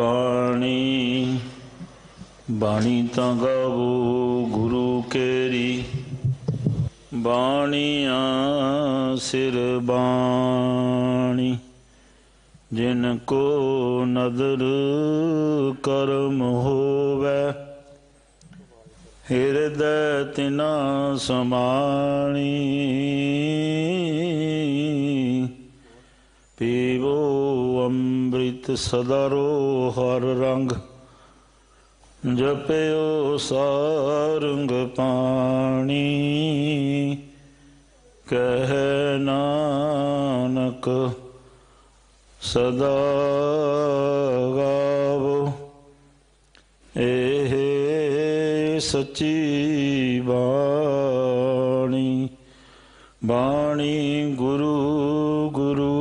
बाणी बाणी तां गावो गुरु केरी बाणियां सिर बाणी जिनको नदर करम होवै हिरदय तिना समाणी पीवो अमृत सदारो हर रंग जपयो सारंग पाणी कह नानक सदा गावो एह सच्ची बाणी बाणी गुरु गुरु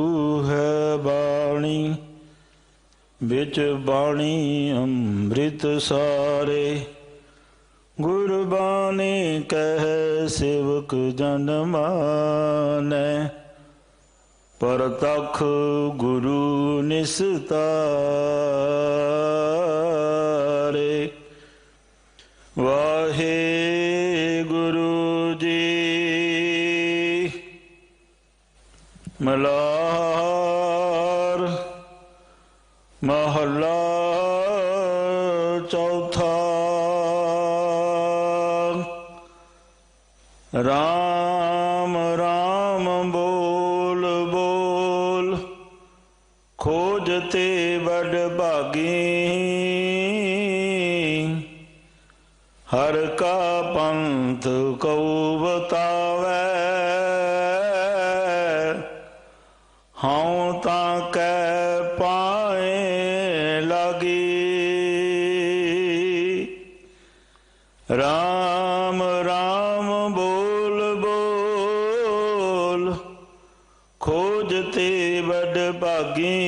है बाणी बिच बाणी अमृत सारे गुरबाणी कह सेवक जन मानै परतख गुरु निस्तारे वाहे गुरु जी मलार महला चौथा राम राम बोल बोल खोजते बड़ भागी हर का पंथ कऊ बतावै हाँ तां कै पाए लगी राम राम बोल बोल खोजते बड़ भागी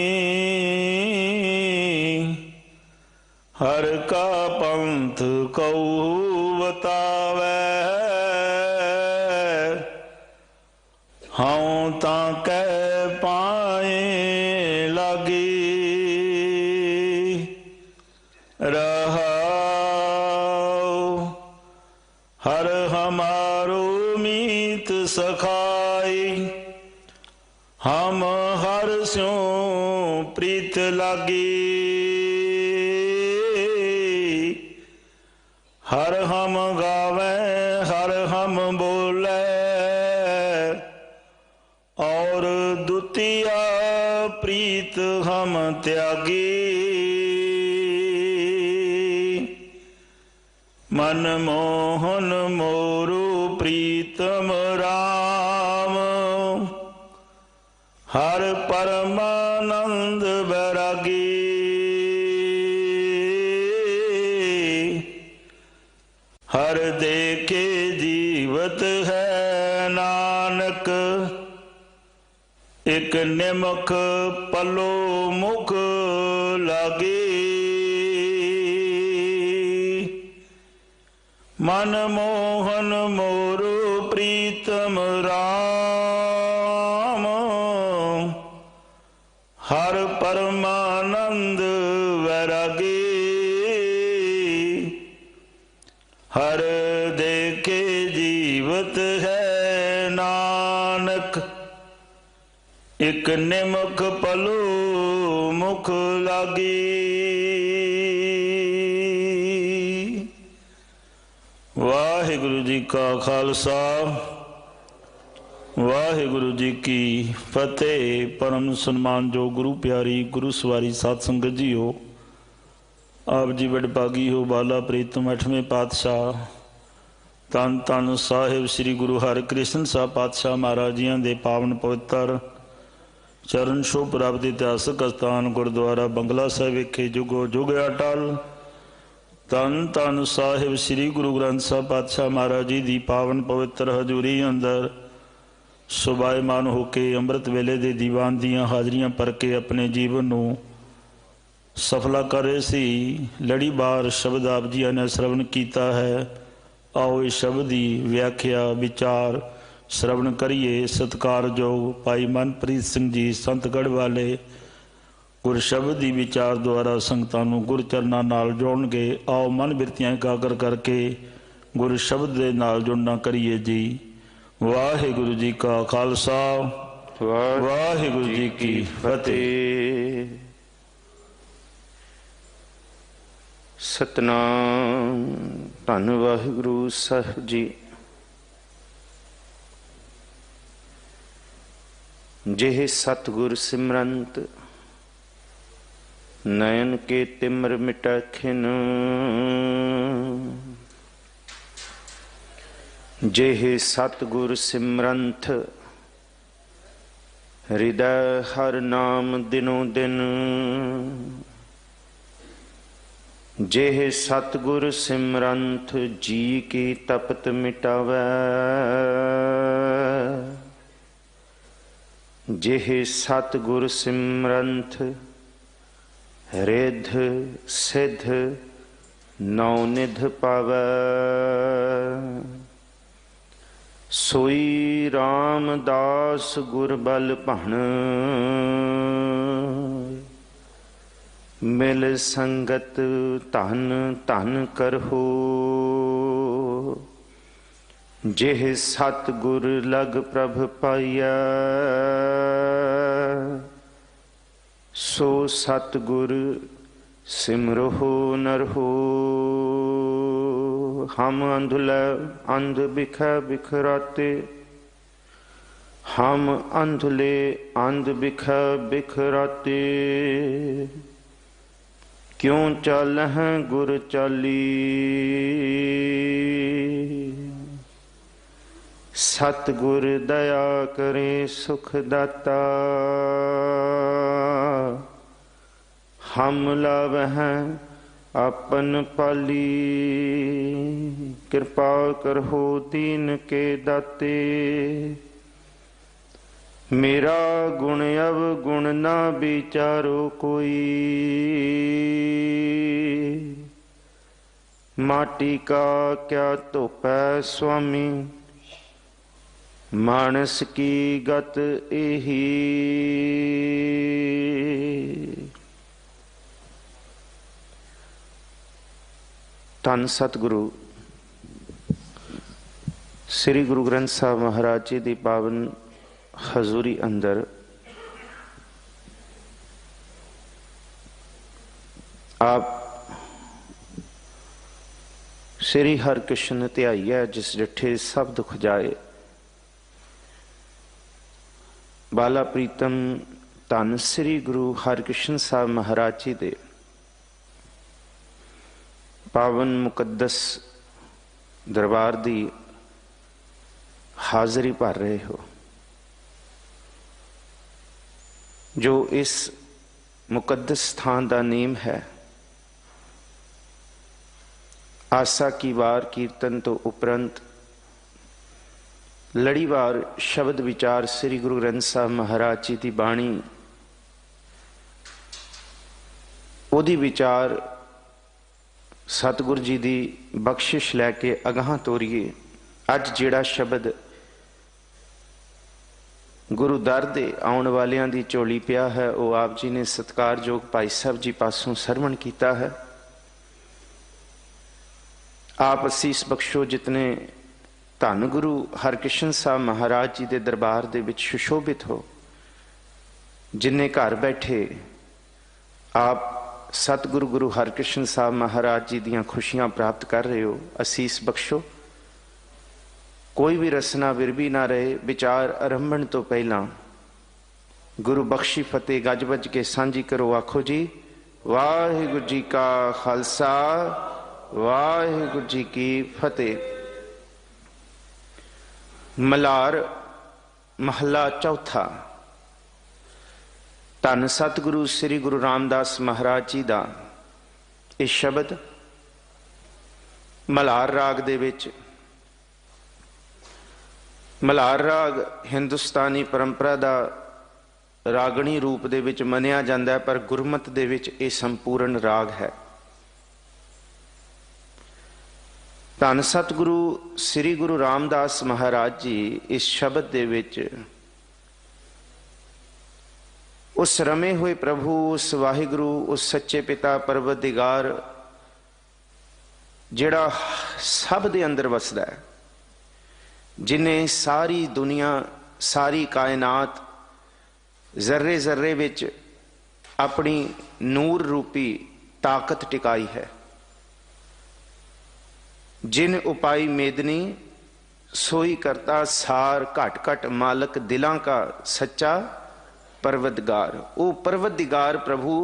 हर का पंथ कऊ बतावै हाँ तां कै पाए लगी रहाओ हर हमारो मीत सखाई हम हर स्यों प्रीत लागी हर हम गावे हर हम बोले और द्वितीया प्रीत हम त्यागी मन मोहन मोरु प्रीतम राम हर परमानंद बैरागी हर देखे जीवत है नानक एक निमख पलो मुख लागे मन मोहन मोरु प्रीतम राम हर परमानंद वैरागी हर देखे जीवत है नानक एक निमख पलो मुख लागी वाहिगुरु जी का खालसा वाहिगुरु जी की फतेह। परम सन्मान जो गुरु प्यारी गुरु सवारी साध संगत जी हो आप जी वडभागी हो बाला प्रीतम 8वें पातशाह धन धन साहिब श्री गुरु हरकृष्ण साहब पातशाह महाराज जियां दे पावन पवित्र चरण छोह प्राप्त इतिहासक स्थान गुरुद्वारा बंगला साहिब विखे जुगो जुग अटल धन धन साहिब श्री गुरु ग्रंथ साहब पातशाह महाराज जी की पावन पवित्र हजूरी अंदर सुभाएमान होके अमृत वेले दे दीवान दियां हाजरियां भर के अपने जीवन नूं सफला कर रहे सी। लड़ी बार शब्द आप जी ने श्रवण किया है। आओ इस शब्द की व्याख्या विचार श्रवण करिए। सत्कारयोग भाई मनप्रीत सिंह जी संतगढ़ वाले ਗੁਰ ਸ਼ਬਦ ਦੀ ਵਿਚਾਰ ਦੁਆਰਾ ਸੰਗਤਾਂ ਨੂੰ ਗੁਰ ਚਰਨਾਂ ਨਾਲ ਜੋੜਨਗੇ। ਆਓ ਮਨ ਬਿਰਤੀਆਂ ਇਕਾਗਰ ਕਰਕੇ ਗੁਰ ਸ਼ਬਦ ਦੇ ਨਾਲ ਜੁੜਨਾ ਕਰੀਏ ਜੀ। ਵਾਹਿਗੁਰੂ ਜੀ ਕਾ ਖਾਲਸਾ, ਵਾਹਿਗੁਰੂ ਜੀ ਕੀ ਫਤਿਹ। ਸਤਨਾਮ। ਧੰਨ ਵਾਹਿਗੁਰੂ ਸਾਹਿਬ ਜੀ। ਜਿਹ ਸਤਿਗੁਰ ਸਿਮਰੰਤ ਨयन ਕੇ ਤਿਮਰ ਮਿਟਾਖਿਨ। ਜਿਹ ਸਤਿਗੁਰ ਸਿਮਰੰਤ ਹਿਰਦੈ ਹਰ ਨਾਮ ਦਿਨੋ ਦਿਨ। ਜਿਹ ਸਤਿਗੁਰ ਸਿਮਰੰਤ ਜੀ ਕੀ ਤਪਤ ਮਿਟਾਵੈ। ਜਿਹ ਸਤਿਗੁਰ ਸਿਮਰੰਤ ਰਿੱਧ ਸਿੱਧ ਨੌ ਨਿਧ ਪਾਵੈ। ਸੋਈ ਰਾਮਦਾਸ ਗੁਰ ਬਲ ਭਣ ਮਿਲ ਸੰਗਤ ਧਨ ਧਨ ਕਰਹੋ। ਜਿਹ ਸਤਿਗੁਰ ਲਗ ਪ੍ਰਭ ਪਾਈਐ ਸੋ ਸਤਿਗੁਰ ਸਿਮਰਹੁ ਨਰਹੁ। ਹਮ ਅੰਧੁਲੇ ਅੰਧ ਬਿਖੈ ਬਿਖਰਾਤੇ। ਹਮ ਅੰਧੁਲੇ ਅੰਧ ਬਿਖੈ ਬਿਖਰਾਤੇ। ਕਿਉ ਚਾਲਹਿ ਗੁਰ ਚਾਲੀ। ਸਤਿਗੁਰ ਦਇਆ ਕਰੇ ਸੁਖ ਦਾਤਾ। ਹਮ ਲਾਵਹਿ ਆਪਨ ਪਾਲੀ। ਕਿਰਪਾ ਕਰਹੁ ਦੀਨ ਕੇ ਦਾਤੇ। ਮੇਰਾ ਗੁਣ ਅਵਗੁਣ ਨਾ ਵਿਚਾਰੋ ਕੋਈ। ਮਾਟੀ ਕਾ ਕਿਆ ਧੋਪੈ ਸੁਆਮੀ। ਮਾਨਸ ਕੀ ਗਤ ਇਹੀ। ਧੰਨ ਸਤਿਗੁਰੂ ਸ੍ਰੀ ਗੁਰੂ ਗ੍ਰੰਥ ਸਾਹਿਬ ਮਹਾਰਾਜ ਜੀ ਦੀ ਪਾਵਨ ਹਜ਼ੂਰੀ ਅੰਦਰ ਆਪ ਸ੍ਰੀ ਹਰਿਕ੍ਰਿਸ਼ਨ ਧਿਆਈਐ ਜਿਸ ਡਿਠੇ ਸਭ ਦੁਖ ਜਾਏ। ਬਾਲਾ ਪ੍ਰੀਤਮ ਧੰਨ ਸ੍ਰੀ ਗੁਰੂ ਹਰਿਕ੍ਰਿਸ਼ਨ ਸਾਹਿਬ ਮਹਾਰਾਜ ਜੀ ਦੇ ਪਾਵਨ ਮੁਕੱਦਸ ਦਰਬਾਰ ਦੀ ਹਾਜ਼ਰੀ ਭਰ ਰਹੇ ਹੋ। ਜੋ ਇਸ ਮੁਕੱਦਸ ਸਥਾਨ ਦਾ ਨੇਮ ਹੈ। ਆਸਾ ਕੀ ਵਾਰ ਕੀਰਤਨ ਤੋਂ ਉਪਰੰਤ ਲੜੀਵਾਰ ਸ਼ਬਦ ਵਿਚਾਰ ਸ੍ਰੀ ਗੁਰੂ ਗ੍ਰੰਥ ਸਾਹਿਬ ਮਹਾਰਾਜ ਜੀ ਦੀ ਬਾਣੀ, ਉਹਦੀ ਵਿਚਾਰ ਸਤਿਗੁਰ ਜੀ ਦੀ ਬਖਸ਼ਿਸ਼ ਲੈ ਕੇ ਅਗਾਂਹ ਤੋਰੀਏ। ਅੱਜ ਜਿਹੜਾ ਸ਼ਬਦ ਗੁਰੂ ਦਰ ਦੇ ਆਉਣ ਵਾਲਿਆਂ ਦੀ ਝੋਲੀ ਪਿਆ ਹੈ, ਉਹ ਆਪ ਜੀ ਨੇ ਸਤਿਕਾਰਯੋਗ ਭਾਈ ਸਾਹਿਬ ਜੀ ਪਾਸੋਂ ਸਰਵਣ ਕੀਤਾ ਹੈ। ਆਪ ਅਸੀਸ ਬਖਸ਼ੋ ਜਿਤਨੇ ਧੰਨ ਗੁਰੂ ਹਰਿਕ੍ਰਿਸ਼ਨ ਸਾਹਿਬ ਮਹਾਰਾਜ ਜੀ ਦੇ ਦਰਬਾਰ ਦੇ ਵਿੱਚ ਸੁਸ਼ੋਭਿਤ ਹੋ। ਜਿੰਨੇ ਘਰ ਬੈਠੇ ਆਪ ਸਤਿਗੁਰੂ ਗੁਰੂ ਹਰਿਕ੍ਰਿਸ਼ਨ ਸਾਹਿਬ ਮਹਾਰਾਜ ਜੀ ਦੀਆਂ ਖੁਸ਼ੀਆਂ ਪ੍ਰਾਪਤ ਕਰ ਰਹੇ ਹੋ, ਅਸੀਸ ਬਖਸ਼ੋ। ਕੋਈ ਵੀ ਰਸਨਾ ਵਿਰਬੀ ਨਾ ਰਹੇ। ਵਿਚਾਰ ਆਰੰਭਣ ਤੋਂ ਪਹਿਲਾਂ ਗੁਰੂ ਬਖਸ਼ੀ ਫਤਿਹ ਗੱਜ ਵੱਜ ਕੇ ਸਾਂਝੀ ਕਰੋ। ਆਖੋ ਜੀ ਵਾਹਿਗੁਰੂ ਜੀ ਕਾ ਖਾਲਸਾ, ਵਾਹਿਗੁਰੂ ਜੀ ਕੀ ਫਤਿਹ। ਮਲਾਰ ਮਹੱਲਾ ਚੌਥਾ। ਧੰਨ ਸਤਿਗੁਰੂ ਸ੍ਰੀ ਗੁਰੂ ਰਾਮਦਾਸ ਮਹਾਰਾਜ ਜੀ ਦਾ ਇਹ ਸ਼ਬਦ ਮਲਾਰ ਰਾਗ ਦੇ ਵਿੱਚ। ਮਲਾਰ ਰਾਗ ਹਿੰਦੁਸਤਾਨੀ ਪਰੰਪਰਾ ਦਾ ਰਾਗਣੀ ਰੂਪ ਦੇ ਵਿੱਚ ਮੰਨਿਆ ਜਾਂਦਾ ਹੈ, ਪਰ ਗੁਰਮਤ ਦੇ ਵਿੱਚ ਇਹ ਸੰਪੂਰਨ ਰਾਗ ਹੈ। ਧੰਨ ਸਤਿਗੁਰੂ ਸ੍ਰੀ ਗੁਰੂ ਰਾਮਦਾਸ ਮਹਾਰਾਜ ਜੀ ਇਸ ਸ਼ਬਦ ਦੇ ਵਿੱਚ उस रमे हुए प्रभु, उस वाहिगुरु, उस सच्चे पिता परवतदिगार जिहड़ा सब दे अंदर वसदा है, जिन्हें सारी दुनिया, सारी कायनात जर्रे जर्रे विच अपनी नूर रूपी ताकत टिकाई है। जिन उपाय मेदनी सोई करता सार, घट घट मालक दिलां का सच्चा परवतगार। वो परवतदिगार प्रभु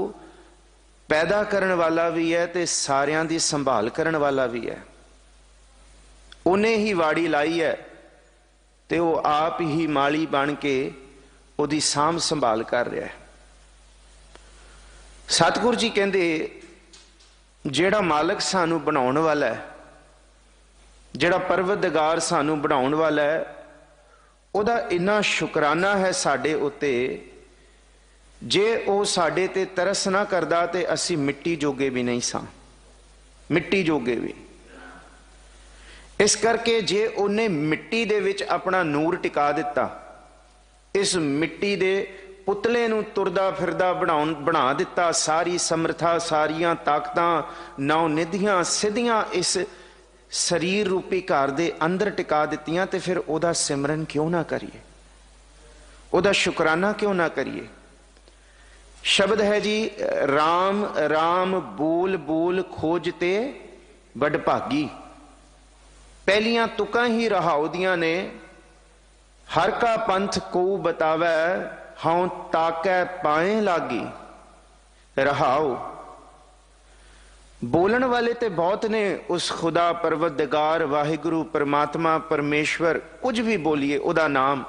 पैदा करने वाला भी है ते सारियां दी संभाल करने वाला भी है। उन्हें ही वाड़ी लाई है ते वो आप ही माली बन के उहदी साम संभाल कर रहा है। सतगुरु जी कहते जेड़ा मालक सानू बनाउण वाला है, जेड़ा परवतदिगार सानू बनाउण वाला है, उहदा इन्ना शुकराना है साडे उत्ते। जे वो साडे ते तरस ना करदा ते असी मिट्टी जोगे भी नहीं सां, मिट्टी जोगे भी। इस करके जे उन्हें मिट्टी दे विच अपना नूर टिका दिता, इस मिट्टी दे पुतले नूं तुरदा फिरदा बना दिता, सारी समर्था, सारियां ताकतां, नौ निधियां सिद्धियां इस शरीर रूपी घर दे अंदर टिका दित्तियां, ते फिर ओदा सिमरन क्यों ना करिए, ओदा शुकराना क्यों ना करिए। शब्द है जी, राम राम बोल बोल खोजते बड़भागी। पहलियां तुकां ही रहाओ दियां ने, हर का पंथ को बतावै, हां ताकै पाए लागी रहाओ। बोलन वाले ते बहुत ने उस खुदा परवतदिगार वाहिगुरु परमात्मा परमेश्वर कुछ भी बोलिए उदा नाम,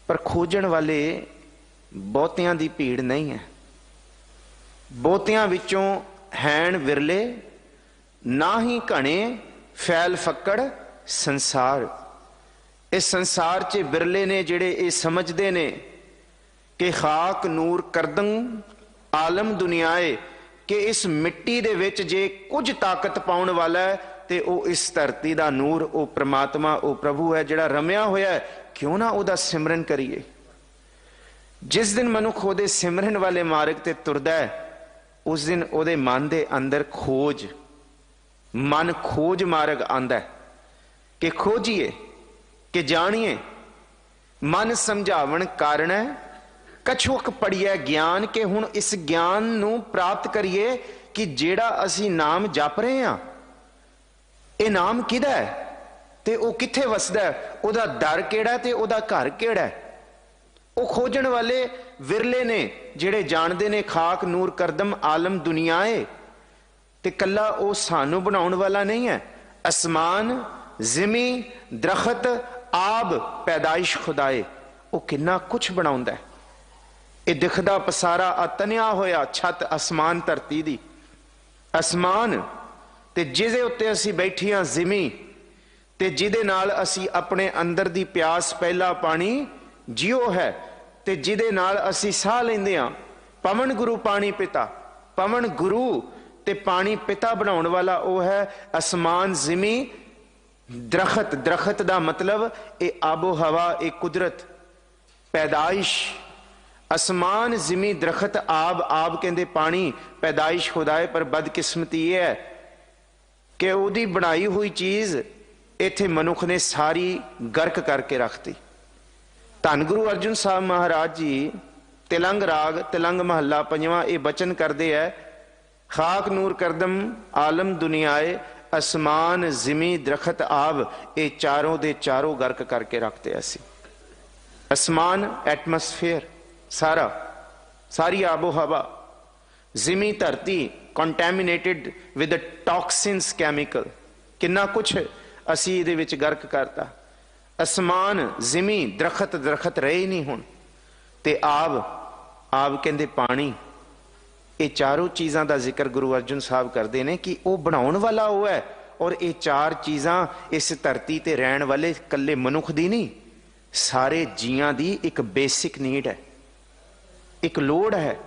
पर खोजण वाले बहुतियां दी भीड़ नहीं है। बहुतियां विचों हैन विरले, ना ही घने फैल फक्कड़ संसार। इस संसार च विरले ने जिहड़े ये समझते ने कि खाक नूर करदं आलम दुनियाए, कि इस मिट्टी दे विच जे कुछ ताकत पाउण वाला है ते वो इस धरती दा नूर, वो परमात्मा, वो प्रभु है जिहड़ा रमिया होया है, क्यों ना उहदा सिमरन करिए। जिस दिन मनुख उहदे सिमरन वाले मार्ग ते तुरदा है, उस दिन उहदे मन दे अंदर खोज, मन खोज मार्ग आंदा है कि खोजिए, कि जानिए। मन समझावन कारण है, कछुक पढ़िए ज्ञान, के हुण इस ज्ञान नूं प्राप्त करिए कि जेड़ा असी नाम जप रहे हां, ये नाम किहदा है ते वो कित्थे वसदा है, उहदा दर किहड़ा है ते उहदा घर किहड़ा है। वो खोजण वाले विरले ने जिहड़े जानदे ने खाक नूर करदम आलम दुनियाए, ते कल्ला वो सानू बनाउण वाला नहीं है। आसमान, जिमी, दरखत, आब, पैदाइश खुदाए, वो किन्ना कुछ बनाउंदा है। ये दिखदा पसारा तनिया होया छत आसमान धरती दी। आसमान ते जिहदे उत्ते असी बैठे हां जिमी, ते जिहदे नाल असी अपने अंदर दी प्यास पहला पानी जियो है, ते जिहदे नाल असी साह लैंदे हां, पवन गुरु पानी पिता। पवन गुरु ते पानी पिता बनाउण वाला वो है आसमान, जिमी, दरखत। दरखत दा मतलब ये आबो हवा, ये कुदरत, पैदाइश। आसमान, जिमी, दरखत, आब, आब कहंदे पानी, पैदाइश खुदाए। पर बदकिस्मती ये है कि उहदी बनाई हुई चीज इत्थे मनुख ने सारी गर्क करके रखती। धन गुरु अर्जुन साहब महाराज जी तिलंग राग, तिलंग महला पंजवां, ये बचन करते है, खाक नूर करदम आलम दुनियाए, आसमान, जिमी, दरखत, आब, ये चारों दे चारों गर्क करके रखते असी। आसमान एटमोसफेयर सारा, सारी आबो हवा। जिमी धरती कंटैमिनेटेड विद टॉक्सिन्स, केमिकल, किन्ना कुछ असी इहदे विच गर्क करता। आसमान, जिमी, दरखत, दरखत रहे ही नहीं हुण, ते आब, आब कहंदे पानी। ये चारों चीज़ां दा जिक्र गुरु अर्जुन साहब करते हैं कि वो बनाउण वाला वो है, और ये चार चीज़ां इस धरती ते रहण वाले कल्ले मनुख दी नहीं, सारे जियां दी एक बेसिक नीड है, एक लोड़ है।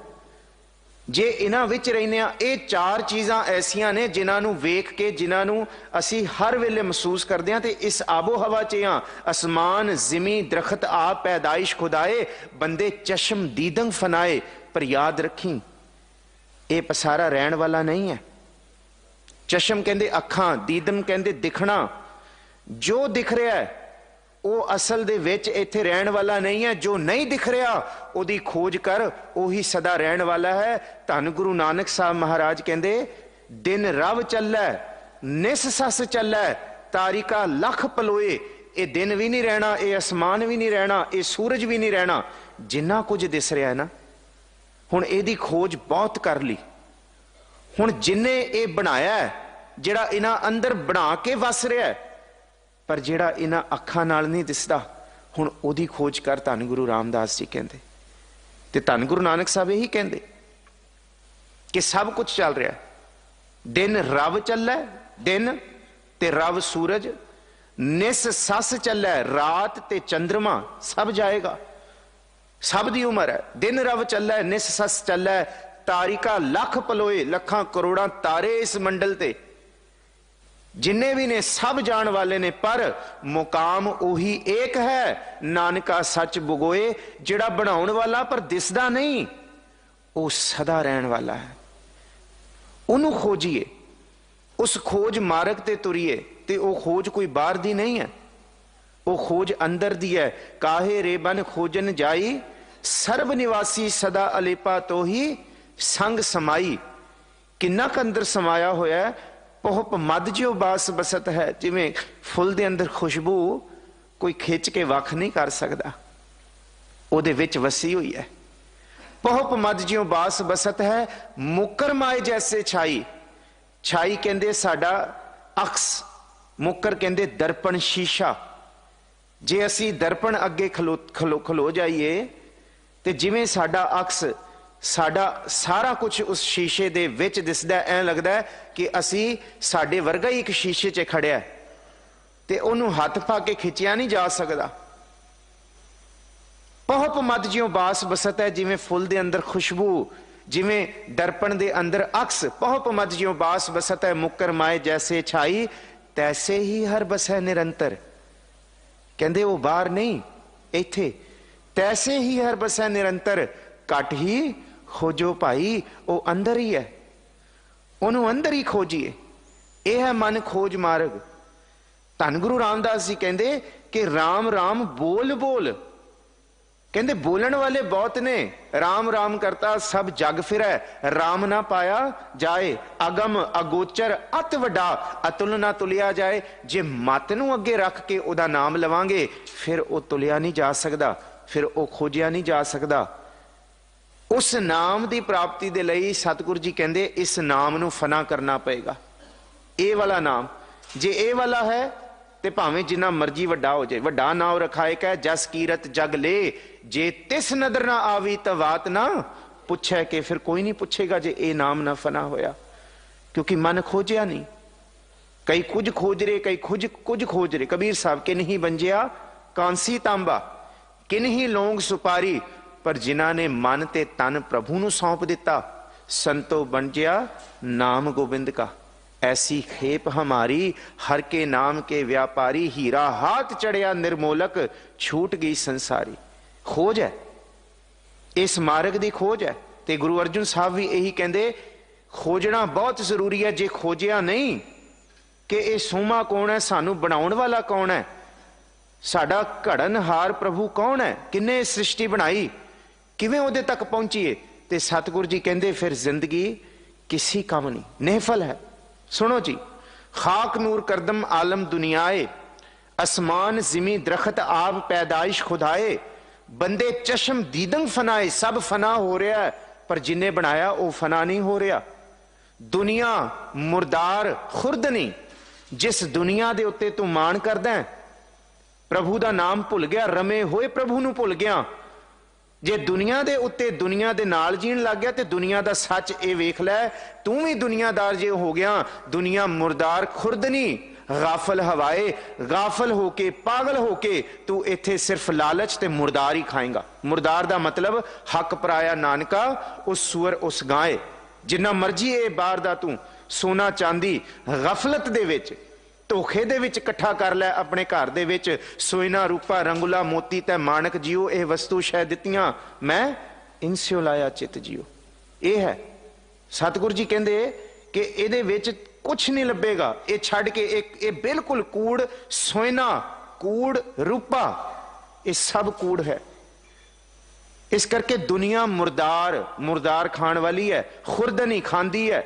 जे इन्हां विच रहने आ, ये चार चीज़ां ऐसियां ने जिन्हां नूं वेख के, जिन्हां नूं असीं हर वेले महसूस करते हैं। तो इस आबो हवा च हाँ, आसमान जिमी दरखत आप पैदाइश खुदाए, बंदे चश्म दीदंग फनाए। पर याद रखी, ये पसारा रहन वाला नहीं है। चश्म कहते अखां, दीदम कहते दिखना। जो दिख रहा है वो असल दे विच इत्थे रहन वाला नहीं है। जो नहीं दिख रहा ओदी खोज कर, ओही सदा रहन वाला है। धन गुरु नानक साहब महाराज कहते, दिन रव चलै निस सस चलै, तारिका लख पलोए। ये दिन भी नहीं रहना, ये आसमान भी नहीं रहना, ये सूरज भी नहीं रहना। जिन्ना कुछ दिस रहा है ना, हुण इहदी खोज बहुत कर ली। हुण जिन्ने ये बनाया है, जिहड़ा इन्हां अंदर बना के वस रहा है, पर जिहड़ा इन्हां अखां नाल नहीं दिसदा, हुण ओदी खोज कर। धन गुरु रामदास जी कहते, ते धन गुरु नानक साहब यही कहते कि सब कुछ चल रहा है। दिन रव चलै, दिन ते रव सूरज, निस सस चलै, रात ते चंद्रमा, सब जाएगा। सब दी उम्र है। दिन रव चलै, निस सस चलै, तारिका लख पलोए, लखां करोड़ां तारे इस मंडल ते जिन्ने भी ने, सब जान वाले ने। पर मुकाम उही एक है, नानका सच बुगोए। जिहड़ा बनाउण वाला पर दिसदा नहीं, वो सदा रहन वाला है। उन्हों खोजिए, उस खोज मार्ग ते तुरीए। ते वो खोज कोई बाहर दी नहीं है, वो खोज अंदर दी है। काहे रे बन खोजन जाई, सर्व निवासी सदा अलेपा तो ही संग समाई। किन्ना क अंदर समाया होया है। पहुप मद ज्यो बास बसत है। जिवें फुल दे अंदर खुशबू कोई खिंच के वख नहीं कर सकता, उहदे विच वसी हुई है। पहुप मद ज्यो बास बसत है, मुकर माए जैसे छाई। छाई कहंदे साडा अक्स, मुकर कहंदे दर्पण शीशा। जे असी दर्पण अगे खलो जाइए, ते जिवें साडा अक्स, साडा सारा कुछ उस शीशे दे विच दिसदा, ऐ लगदा है कि असी साडे वर्गा ही एक शीशे च खड़िया, ते ओनू हथ पा के खिंचिया नहीं जा सकदा। पहुप मद ज्यों बास बसत है, जिवें फुल दे अंदर खुशबू, जिवें दर्पण दे अंदर अक्स। पहुप मद ज्यों बास बसत है, मुकर माए जैसे छाई, तैसे ही हर बसै निरंतर। कहंदे वो बाहर नहीं, इत्थे। तैसे ही हर बसै निरंतर, घट ही खोजो भाई, वो अंदर ही है। उन्होंने अंदर ही खोजिए। यह है मन खोज मार्ग। धन गुरु रामदास जी कहते कि राम राम बोल बोल। कहते बोलन वाले बहुत ने, राम राम करता सब जग फिरै, राम ना पाया जाए। अगम अगोचर अत वड्डा, अतुल ना तुलिया जाए। जे मत नूं अगे रख के उहदा नाम लवांगे, फिर वो तुलिया नहीं जा सकता, फिर वो खोजिया नहीं जा सकता। उस नाम की प्राप्ति दे लई सतगुरु जी कहते इस नाम नूं फना करना पएगा। ये वाला नाम, जे ये वाला है ते भावें जिन्ना मर्जी वड्डा हो जाए। वड्डा नाम रखाए कै जस कीरत जग ले, जे तिस नदर ना आवी तो बात ना पुछे के। फिर कोई नहीं पूछेगा जे ये नाम ना फना होया, क्योंकि मन खोजिया नहीं। कई कुछ खोज रहे, कई कुछ खोज रहे। कबीर साहब किन ही बंजिया कांसी तांबा, किन ही लौंग सुपारी, पर जिन्हां ने मन ते तन प्रभु नूं सौंप दिता, संतो बंजिया नाम गोबिंद का। ऐसी खेप हमारी हर के नाम के व्यापारी, हीरा हाथ चढ़िया निर्मोलक, छूट गई संसारी। खोज है, इस मार्ग की खोज है। ते गुरु अर्जुन साहब भी यही कहते, खोजना बहुत जरूरी है। जे खोजिया नहीं कि ये सूमा कौन है, सानू बनाउण वाला कौन है, साडा घड़नहार प्रभु कौन है, किन्ने सृष्टि बनाई, किवें उहदे तक पहुंचीए, ते सतगुरु जी कहते फिर जिंदगी किसी काम नहीं, निहफल है। सुनो जी, खाक नूर करदम आलम दुनियाए, आसमान जिमी दरखत आब पैदाइश खुदाए, बंदे चश्म दीदंग फनाए। सब फना हो रहा है, पर जिन्हें बनाया वो फना नहीं हो रहा। दुनिया मुरदार खुरद नहीं, जिस दुनिया दे उत्ते तू मान करदा है, प्रभु दा नाम भुल गया, रमे होए प्रभु नूं भुल गया। जे दुनिया दे उत्ते दुनिया दे नाल जीण लग गया, ते दुनिया दा सच ये वेख लै, तू भी दुनियादार जे हो गया। दुनिया मुरदार खुरद नहीं, गाफल हवाए, गाफल होके पागल होके तू इत्थे सिर्फ लालच ते मुर्दार ही खाएगा। मुर्दार दा मतलब हक पराया नानका उस सुअर उस गाय। जिन्ना मर्जी ये बाहर दा तू सोना चांदी गफलत दे विच धोखे दे विच इकट्ठा कर लै अपने घर दे विच, सोना रूपा रंगुला मोती ते माणक जियो ये वस्तु शै दित्तियां मैं इनस्यो लाया चित जियो। ये है सतगुरु जी कहंदे कि इहदे विच कुछ नहीं लभेगा, ये छड़ के एक ये बिल्कुल कूड़, सोना कूड़ रूपा ये सब कूड़ है। इस करके दुनिया मुर्दार मुर्दार खाण वाली है, खुरदनी खांदी है,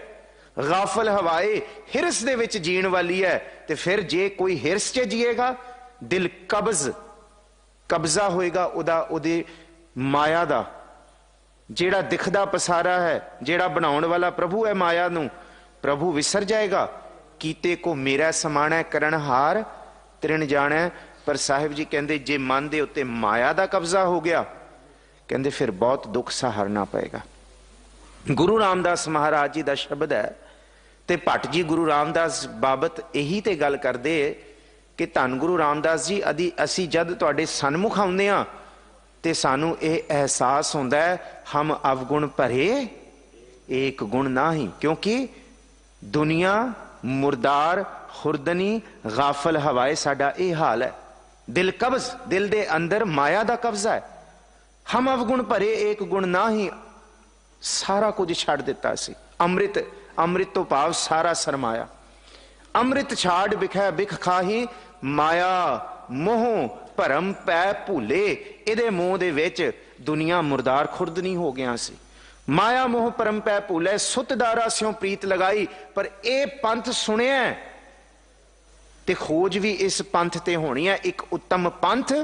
गाफल हवाए हिरस दे विच जीण वाली है। ते फिर जे कोई हिरस च जिएगा दिल कब्जा होएगा उदा उदे माया दा, जेड़ा दिखदा पसारा है, जेड़ा बनाउण वाला प्रभु है माया नू, प्रभु विसर जाएगा। कीते को मेरा समाना करन हार तृण जाना। पर साहिब जी कहंदे जे मन दे उत्ते माया दा कब्जा हो गया, कहंदे फिर बहुत दुख सहारना पएगा। गुरु रामदास महाराज जी दा शब्द है ते भट्ट जी गुरु रामदास बाबत यही ते गल करदे कि धन गुरु रामदास जी असी जद तुहाडे सन्मुख आउंदे आ ते सानू ये एहसास होंदा है हम अवगुण भरे एक गुण नाही। क्योंकि दुनिया मुर्दार खुरदनी गाफल हवाए साडा ये हाल है। दिल कब्ज, दिल दे अंदर माया दा कब्जा है। हम अवगुण भरे एक गुण नाही, सारा कुछ छड़ दिता सी। अमृत, अमृत तो भाव सारा सरमाया। अमृत छाड़ बिखै बिख खाही, माया मोह भरम पै भूले। इहदे मोह दे विच दुनिया मुर्दार खुरदनी हो गया सी। माया मोह परम पै भूले, सुत दारा स्यों प्रीत लगाई। पर ए पंथ सुनिया ते खोज भी इस पंथ ते होनी है। एक उत्तम पंथ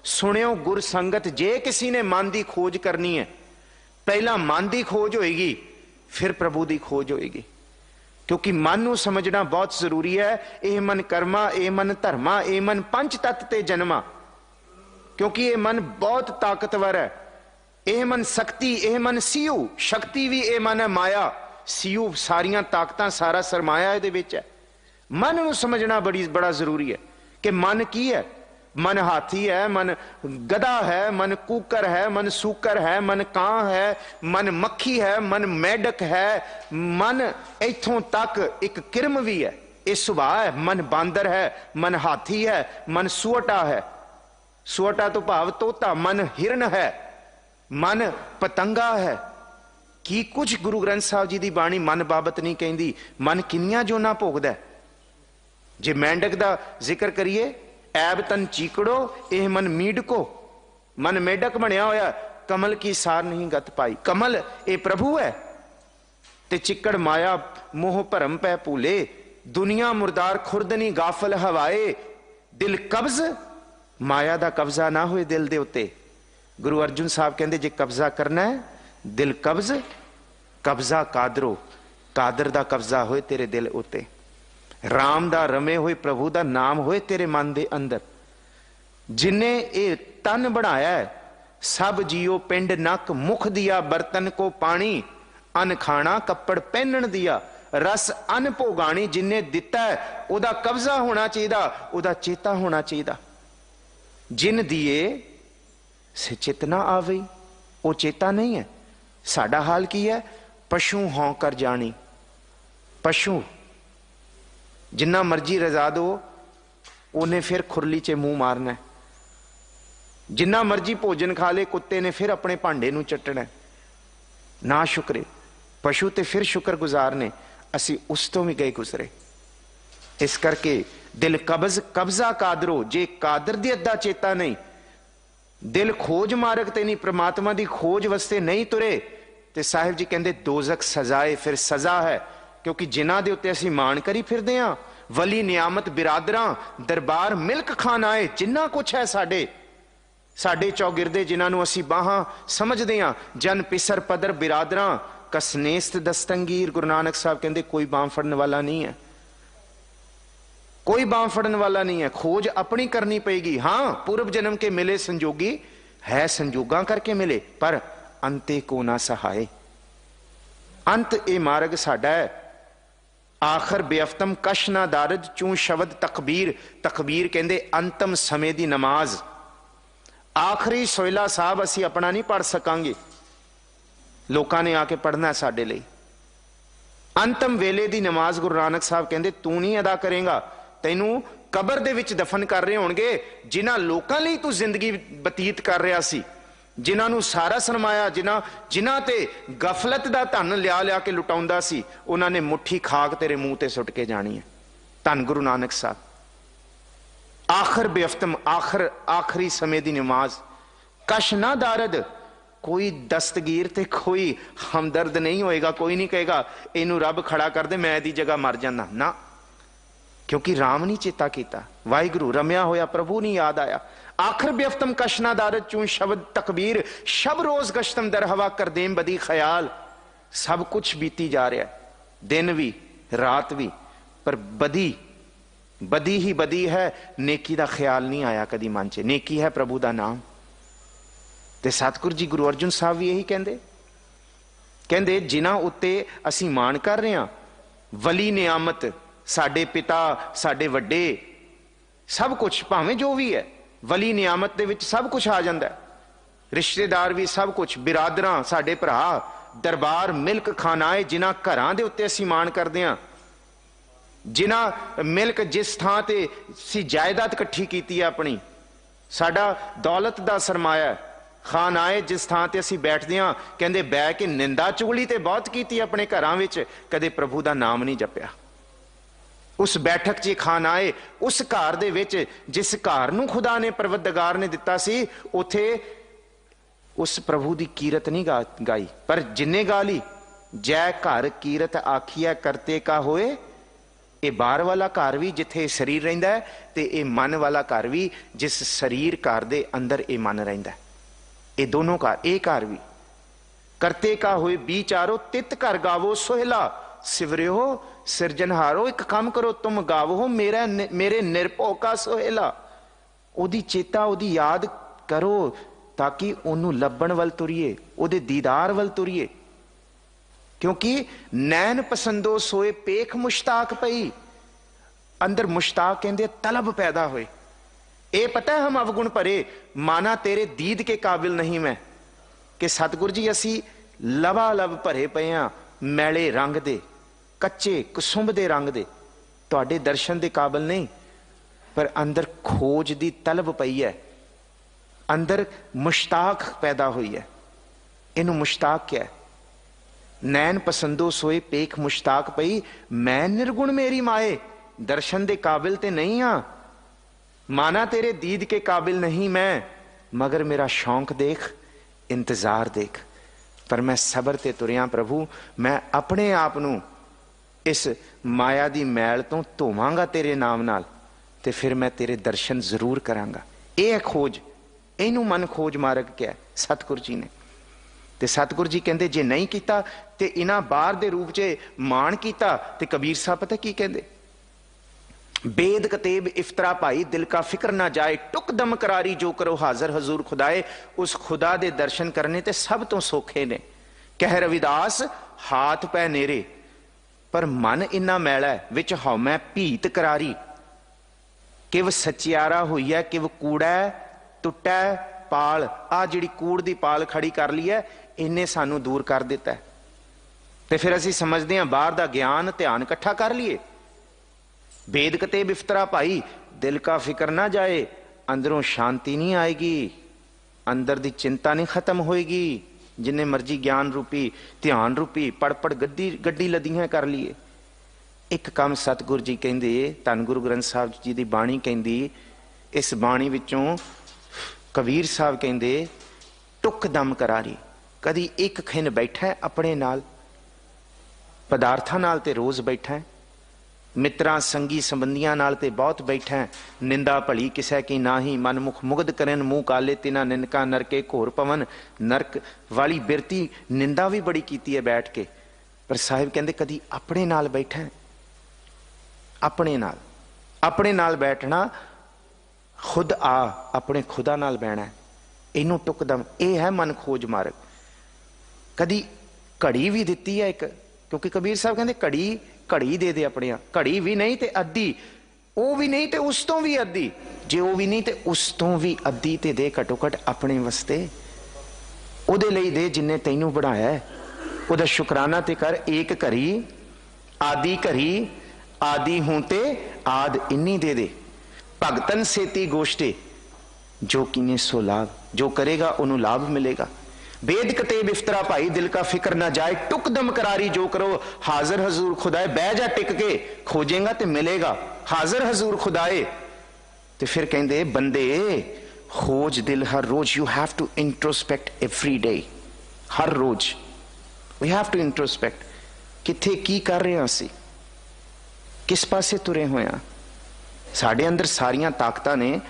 सुनियो गुर संगत। जे किसी ने मन की खोज करनी है, पहला मन की खोज होएगी, फिर प्रभु की खोज होएगी। क्योंकि मन को समझना बहुत जरूरी है। यह मन कर्मा, यह मन धर्मा, यह मन पंच तत्त ते जन्मा। क्योंकि यह मन बहुत ताकतवर है। यह मन शक्ति, यह मन सीयू, शक्ति भी यह मन है माया, सीयू सारियां ताकतां सारा सरमाया इहदे विच है। मन को समझना बड़ा जरूरी है कि मन की है। मन हाथी है, मन गधा है, मन कूकर है, मन सूकर है, मन कां है, मन मक्खी है, मन मेढक है, मन इथों तक एक किरम भी है, ये सुभाव है। मन बांदर है, मन हाथी है, मन सुअटा है, सुअटा तो भाव तोता, मन हिरन है, मन पतंगा है। की कुछ गुरु ग्रंथ साहब जी की बाणी मन बाबत नहीं कहती। मन किनियां जोना भोगदा है। जे मेंढक का जिक्र करिए, ऐब तन चीकड़ो यह मन मीडको, मन मेढक बनया होया, कमल की सार नहीं गत पाई। कमल ये प्रभु है ते चिक्कड़ माया मोह भरम पै भूले। दुनिया मुर्दार खुरदनी गाफल हवाए, दिल कब्ज, माया दा कब्जा ना होए दिल दे उत्ते। गुरु अर्जुन साहब कहंदे जे कब्जा करना है दिल कब्ज, कब्जा कादरो, कादर दा कब्जा होए तेरे दिल उत्ते। राम दा रमे हुए प्रभु दा नाम होए तेरे मन दे अंदर। जिन्ने ये तन बनाया है, सब जियो पिंड नक मुख दिया, बर्तन को पानी अन खाना कपड़ पहनन दिया, रस अन भोगानी। जिन्ने दिता है उदा कब्जा होना चाहिए, उदा चेता होना चाहिए। जिन दिए से चेतना आ गई, वो चेता नहीं है। साडा हाल की है, पशु हों कर जानी। पशु जिन्ना मर्जी रजा दो, उन्हें फिर खुरली च मुंह मारना है। जिन्ना मर्जी भोजन खा ले, कुत्ते ने फिर अपने भांडे नूं चटना है। ना शुक्रे पशु ते फिर शुक्र गुजार ने, असी उस तो भी गए गुजरे। इस करके दिल कब्ज, कब्जा कादरो। जे कादर दी अद्धा चेता नहीं, दिल खोज मार्ग ते नहीं, परमात्मा दी खोज वास्ते नहीं तुरे, ते साहिब जी कहंदे दोजक सजाए, फिर सजा है। क्योंकि जिन्हां दे उत्ते असीं मान करी फिरदे हां, वली नियामत बिरादरां दरबार मिल्क खान आए, जिन्ना कुछ है साडे चौगिरदे जिन्हां नूं असीं बाहां समझदे हां, जन पिसर पदर बिरादरां कसनेस्त दस्तंगीर। गुरु नानक साहब कहंदे कोई बांह फड़न वाला नहीं है, कोई बांह फड़न वाला नहीं है। खोज अपनी करनी पड़ेगी। हां पूर्व जन्म के मिले संजोगी है, संजोगा करके मिले, पर अंते को ना सहाय। अंत ए मार्ग साडा है, आखिर बेअफ्तम कश ना दारद चूं शब्द तकबीर। तकबीर कहते अंतम समय की नमाज। आखिरी सोहला साहब असी अपना नहीं पढ़ सकांगे, लोगों ने आके पढ़ना साडे लई। अंतम वेले की नमाज गुरु नानक साहब कहते तू नहीं अदा करेगा, तैनू कबर दे विच दफन कर रहे होणगे जिन्हां लोकां लई तू जिंदगी बतीत कर रहा सी, जिन्हां नू सारा सरमाया, जिन्हां ते गफलत दा धन लिया लिया के लुटाउंदा सी, उन्हां ने मुट्ठी खाक तेरे मुंह ते सुट के जानी है। धन गुरु नानक साहब। आखिर बेअफ्तम, आखिरी समय की नमाज। कश ना दारद, कोई दस्तगीर ते कोई हमदर्द नहीं होएगा, कोई नहीं कहेगा इनू रब खड़ा कर दे मैं दी जगह मर जाना ना, क्योंकि राम नहीं चेता किया, वाहिगुरु रमया होया प्रभु नहीं याद आया। आखिर बेअफ्तम कशना दारद चूं शब्द तकबीर। शब रोज गश्तम दर हवा कर देम बदी ख्याल। सब कुछ बीती जा रहा है, दिन भी रात भी, पर बदी ही बदी है। नेकी का ख्याल नहीं आया कदी मन च। नेकी है प्रभु का नाम। ते सतगुरु जी गुरु अर्जुन साहब भी यही कहते जिन्हां उत्ते असी मान कर रहे हैं, वली नियामत साडे पिता साडे वड्डे सब कुछ, भावें जो भी है वली नियामत दे विच सब कुछ आ जाता है, रिश्तेदार भी सब कुछ, बिरादरां साडे भरा, दरबार मिल्क खानाए जिन्हां घरां दे उत्ते असी मान करदे हां, जिन्हां मिल्क जिस थां ते सी जायदाद इकट्ठी कीती है अपनी, साडा दौलत दा सरमाया है। खान आए जिस थां ते असी बैठदे हां, कहंदे बह के निंदा चुगली ते बहुत कीती अपने घरां विच, कदे प्रभु दा नाम नहीं जपिया। उस बैठक च खान आए, उस घर दे विच जिस घर नूं खुदा ने परवतगार ने दिता सी, उथे उस प्रभु दी कीरत नहीं गाई, पर जिन्ने गा ली जय घर कीरत आखिया करते का होए। ये बाहर वाला घर भी जिथे शरीर रहिंदा है, ते ये मन वाला घर भी जिस शरीर घर दे अंदर ये मन रहिंदा है। ये दोनों घर, एक घर भी करते का होए बीचारो तित घर गावो सोहला सिवरियो सिरजनहारो। एक काम करो तुम गावो मेरे निरभो का सोहेला। ओदी चेता ओदी याद करो ताकि ओनू लभण वल तुरीए, ओदे दीदार वल तुरीए, क्योंकि नैन पसंदो सोए पेख मुश्ताक पई। अंदर मुश्ताक कहंदे तलब पैदा होए। ए पता है हम अवगुण भरे, माना तेरे दीद के काबिल नहीं मैं, कि सतगुरु जी असी लवालब भरे पे हां, मैले रंग दे, कच्चे कुसुंभ दे रंग दे, तुहाडे दर्शन दे काबिल नहीं, पर अंदर खोज दी तलब पई है, अंदर मुश्ताक पैदा हुई है। इनू मुश्ताक क्या है? नैन पसंदो सोए पेख मुश्ताक पई, मैं निर्गुण मेरी माए, दर्शन दे काबिल ते नहीं हां, माना तेरे दीद के काबिल नहीं मैं, मगर मेरा शौक देख, इंतजार देख, पर मैं सबर ते तुरिया प्रभु। मैं अपने आप नू इस माया दी मैल तो धोवांगा तेरे नाम नाल, ते फिर मैं तेरे दर्शन जरूर करांगा। यह है खोज। इनू मन खोज मार्ग क्या है? सतगुरु जी ने। ते सतगुरु जी कहते जे नहीं किया ते इन्हां बाहर दे रूप च मान किया, ते कबीर साहब पता की कहते, बेद कतेब इफ्तरा भाई दिल का फिक्र ना जाए, टुक दम करारी जो करो हाजिर हजूर खुदाए। उस खुदा दे दर्शन करने ते सब तो सौखे ने। कह रविदास हाथ पै नेरे, पर मन इन्ना मैला है, विच हौमै भीत करारी। किव सचियारा हुई है, किव कूड़ा टुटा पाल। आ जिहड़ी कूड़ दी पाल खड़ी कर ली है, इन्हें सानू दूर कर दिता है। ते फिर असी समझते हैं बाहर दा ज्ञान ध्यान इकट्ठा कर लिए। बेद कते बिफ्तरा भाई दिल का फिक्र ना जाए, अंदरों शांति नहीं आएगी, अंदर दी चिंता नहीं खत्म होएगी। जिन्ने मर्जी ज्ञान रूपी ध्यान रूपी पढ़ गड्डी लदियां कर लिए। एक काम सतगुरु जी कहंदे, धन गुरु ग्रंथ साहब जी की बाणी कहंदी, इस बाणी विचों कबीर साहब कहंदे टुक दम करारी। कदी एक खिन बैठा है अपने नाल, पदार्थां नाल ते रोज बैठा है, मित्रां संगी संबंधियां नाल ते बहुत बैठा है। निंदा भली किसै की नाही, मन मुख मुगध करन मुंह काले तिना निंदका नरके घोर पवन। नरक वाली बिरती निंदा भी बड़ी कीती है बैठ के, पर साहिब कहंदे कदी अपने नाल बैठा है। अपने नाल बैठना, खुद आ अपने खुदा नाल बहना है, इनू टुकदम। यह है मन खोज मार्ग। कदी घड़ी भी दिती है एक, क्योंकि कबीर साहब कहते घड़ी घड़ी दे दे अपने, घड़ी भी नहीं तो अद्धी, वो भी नहीं तो उस तो भी अद्धी, जे वो भी नहीं तो उस तो भी अद्धी ते दे घटो घट अपने वास्ते, उहदे लई दे जिन्ने तैनू बनाया है, उहदा शुकराना ते कर। एक घड़ी आदि घड़ी आदि हूं ते आद इन्नी दे दे, भगतन सेती गोष्टे जो किने सो लाभ, जो करेगा उन्होंने लाभ मिलेगा। वेद कतेब इफ्तरा भाई दिल का फिक्र ना जाए, टुक दम करारी जो करो हाजिर हजूर खुदाए, बह जा टिक के खोजेगा तो मिलेगा हाजिर हजूर खुदाए। तो फिर कहते बंदे खोज दिल हर रोज, you have to introspect every day, हर रोज वी हैव टू इंट्रोस्पेक्ट, किथे की कर रहे हैं असी, किस पासे तुरे हुए हैं। साढ़े अंदर सारिया ताकत ने,